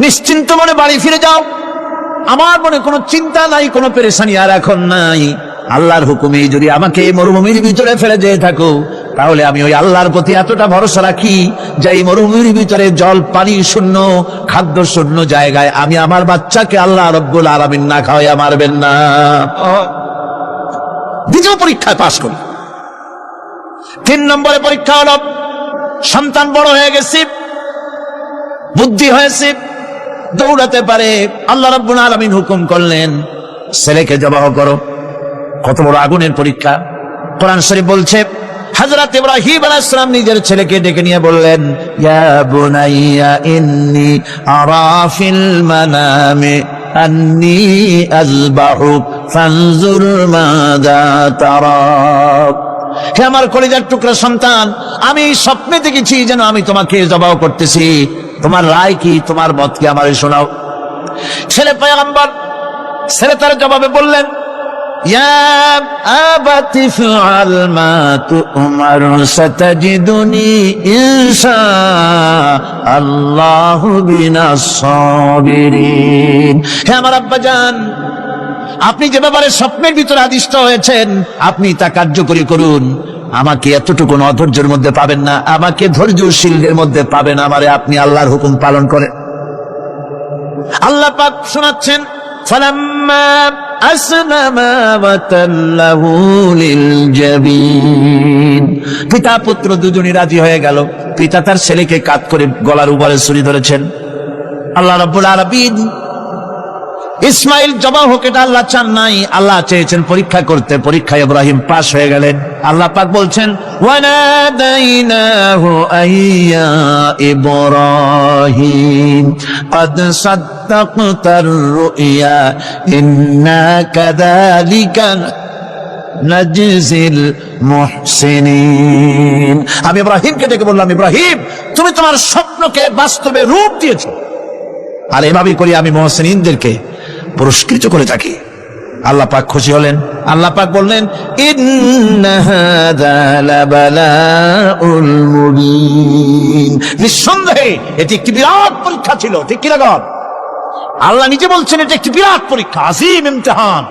C: নিশ্চিন্ত মনে বাড়ি ফিরে যাও, আমার মনে কোনো চিন্তা নাই, কোনো পেরেশানি আর এখন নাই। আল্লাহর হুকুমে যদি আমাকে এই মরুভূমির ভিতরে ফেলে যেয়ে থাকো, তাহলে আমি ওই আল্লাহর প্রতি এতটা ভরসা রাখি যে এই মরুভূমির ভিতরে জল পানি শূন্য, খাদ্য শূন্য জায়গায় আমি আমার বাচ্চাকে আল্লাহ রব্বুল আলামিন না খাওয়াইয়া মারবেন না। দ্বিতীয় পরীক্ষায় পাশ করি। 3 নম্বরে পরীক্ষা হলো, সন্তান বড় হয়ে গেছে, বুদ্ধি হয়েছে, দৌড়াতে পারে। আল্লাহ রাব্বুল আলামিন হুকুম করলেন, ছেলেকে জবাহ করো। কত বড় আগুনের পরীক্ষা! কোরআন শরীফ বলছে, হযরত ইব্রাহিম আলাইহিস সালাম নিজের ছেলেকে ডেকে নিয়ে বললেন, ইয়া বুনাইয়া ইন্নী আরা ফিল মানামি আন্নী আযবাহুক ফানজুর মাযা তারা। হে আমার কলিজার টুকরা সন্তান, আমি স্বপ্নে দেখেছি যেন আমি তোমাকে জবাহ করতেছি, তোমার রায় কি, তোমার মত কি, আমারে শোনাও। ছেলে পয়গম্বর, ছেলে তার জবাবে বললেন, ইয়া আবাতি ফাআল মা তু'মার সাতাজিদুনি ইনশাআল্লাহু বিনাস সাবিরিন। হে আমার আব্বাজান, আপনি যে ব্যাপারে স্বপ্নের ভিতরে আদিষ্ট হয়েছেন, আপনি তা কার্যকরী করুন। আমাকে এতটুকু অধৈর্যের মধ্যে পাবেন না, আমাকে ধৈর্যশীলদের মধ্যে পাবেন। আমারে আপনি আল্লাহর হুকুম পালন করেন। আল্লাহ পাক শোনাচ্ছেন, ফালাম্মা আসলামা ওয়া তাল্লাহু লিল জাবিন। পিতা পুত্র দুজনই রাজি হয়ে গেল। পিতা তার ছেলেকে কাঁধ করে গলার উপরে ছুরি ধরেছেন। আল্লাহ রাব্বুল আলামিন ইসমাইল জবাহ হোক, এটা আল্লাহ চান নাই, আল্লাহ চেয়েছেন পরীক্ষা করতে। পরীক্ষায় ইব্রাহিম পাশ হয়ে গেলেন। আল্লাহ পাক বলছেন, ওয়ানাদাইনাহু আইয়া ইব্রাহিম ক্বাদ সাদ্দাকতার রুইয়া ইন্না কাযালিকা নাজজিল মুহসিনিন। আমি ইব্রাহিমকে ডেকে বললাম, ইব্রাহিম, তুমি তোমার স্বপ্নকে বাস্তবে রূপ দিয়েছো, আর এভাবেই করি আমি মুহসিনিনদেরকে পুরস্কৃত করে থাকি। আল্লাহ পাক খুশি হলেন। আল্লাহ পাক বললেন, ইন্না হাযা লাবালাউল মুবিন। নিঃসন্দেহে এটি একটি বিরাট পরীক্ষা ছিল, ঠিক কি না? আল্লাহ নিজে বলছেন এটা একটি বিরাট পরীক্ষা, আজিম ইমতিহান।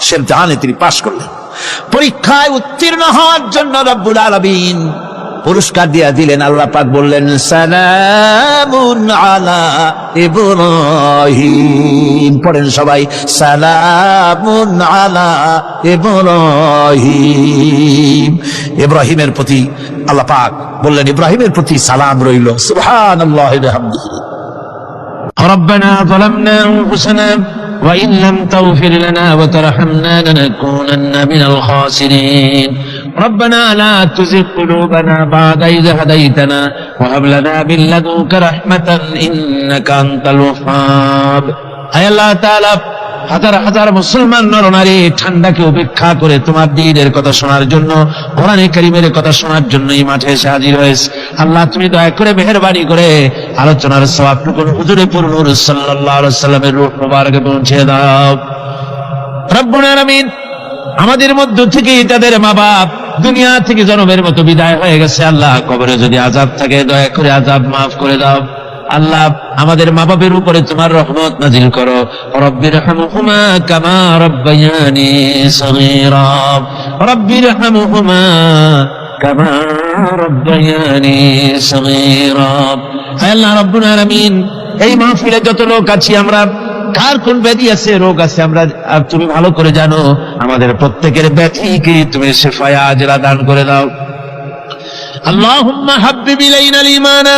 C: সে ইমতিহানে তিনি পাশ করলেন। পরীক্ষায় উত্তীর্ণ হওয়ার জন্য রব্বুল আলামিন পুরস্কার দিয়ে দিলেন। আল্লাহ পাক বললেন, সালামুন আলা ইব্রাহিম। পড়েন সবাই, সালামুন আলা ইব্রাহিম। ইব্রাহিমের প্রতি আল্লাহ পাক বললেন, ইব্রাহিমের প্রতি সালাম রইল। সুবহানাল্লাহি ওয়া বিহামদিহি।
D: ربنا ظلمنا أنفسنا وإن لم تغفر لنا وترحمنا لنكونن من الخاسرين ربنا لا تزغ قلوبنا بعد إذ هديتنا وهب لنا من لدنك رحمة إنك أنت الوهاب। হে আল্লাহ তাআলা, হাজার হাজার মুসলমান নরনারী ঠান্ডাকে উপেক্ষা করে তোমার দ্বীনের কথা শোনার জন্য, কোরআনে কারীমের কথা শোনার জন্য এই মাঠে এসে হাজির হয়েছে। আল্লাহ, তুমি দয়া করে মেহেরবানি করে আলোচনার সওয়াবটুকু হুজুরে পুরনূর সাল্লাল্লাহু আলাইহি সাল্লামের রূহ মুবারকে পৌঁছে দাও। রব্বুল আলামিন, আমাদের মধ্য থেকে তাদের মা বাপ দুনিয়া থেকে জনমের মতো বিদায় হয়ে গেছে। আল্লাহ, কবরে যদি আযাব থাকে দয়া করে আযাব মাফ করে দাও। আল্লাহ, আমাদের মা বাপের উপরে তোমার রহমত নাজিল করো। রব্বিরহামহুমা কামা রাব্বায়ানি সগীরা। রব্বিরহামহুমা কামা রাব্বায়ানি সগীরা। হে আল্লাহ রাব্বুল আলামিন, এই মাহফিলে যত লোক আছি আমরা, কার কোন ব্যাধি আছে, রোগ আছে, আমরা তুমি ভালো করে জানো। আমাদের প্রত্যেকের ব্যাধিকে তুমি শিফায়ে আজরা দান করে দাও। আল্লাহুম্মা হাব্বিব ইলাইনাল ঈমান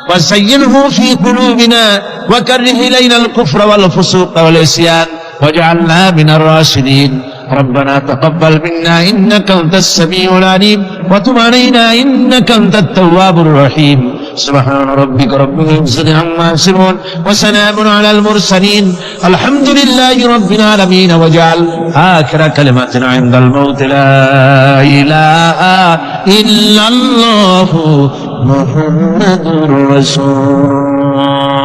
D: وزينه في قلوبنا وكره إلينا الكفر والفسوق والعصيان واجعلنا من الراشدين ربنا تقبل منا إنك أنت السميع العليم وتب علينا إنك أنت التواب الرحيم سبحان ربك رب العزة عما يصفون وسلام على المرسلين الحمد لله رب العالمين واجعل آخر كلمتنا عند الموت لا إله إلا الله محمد رسول الله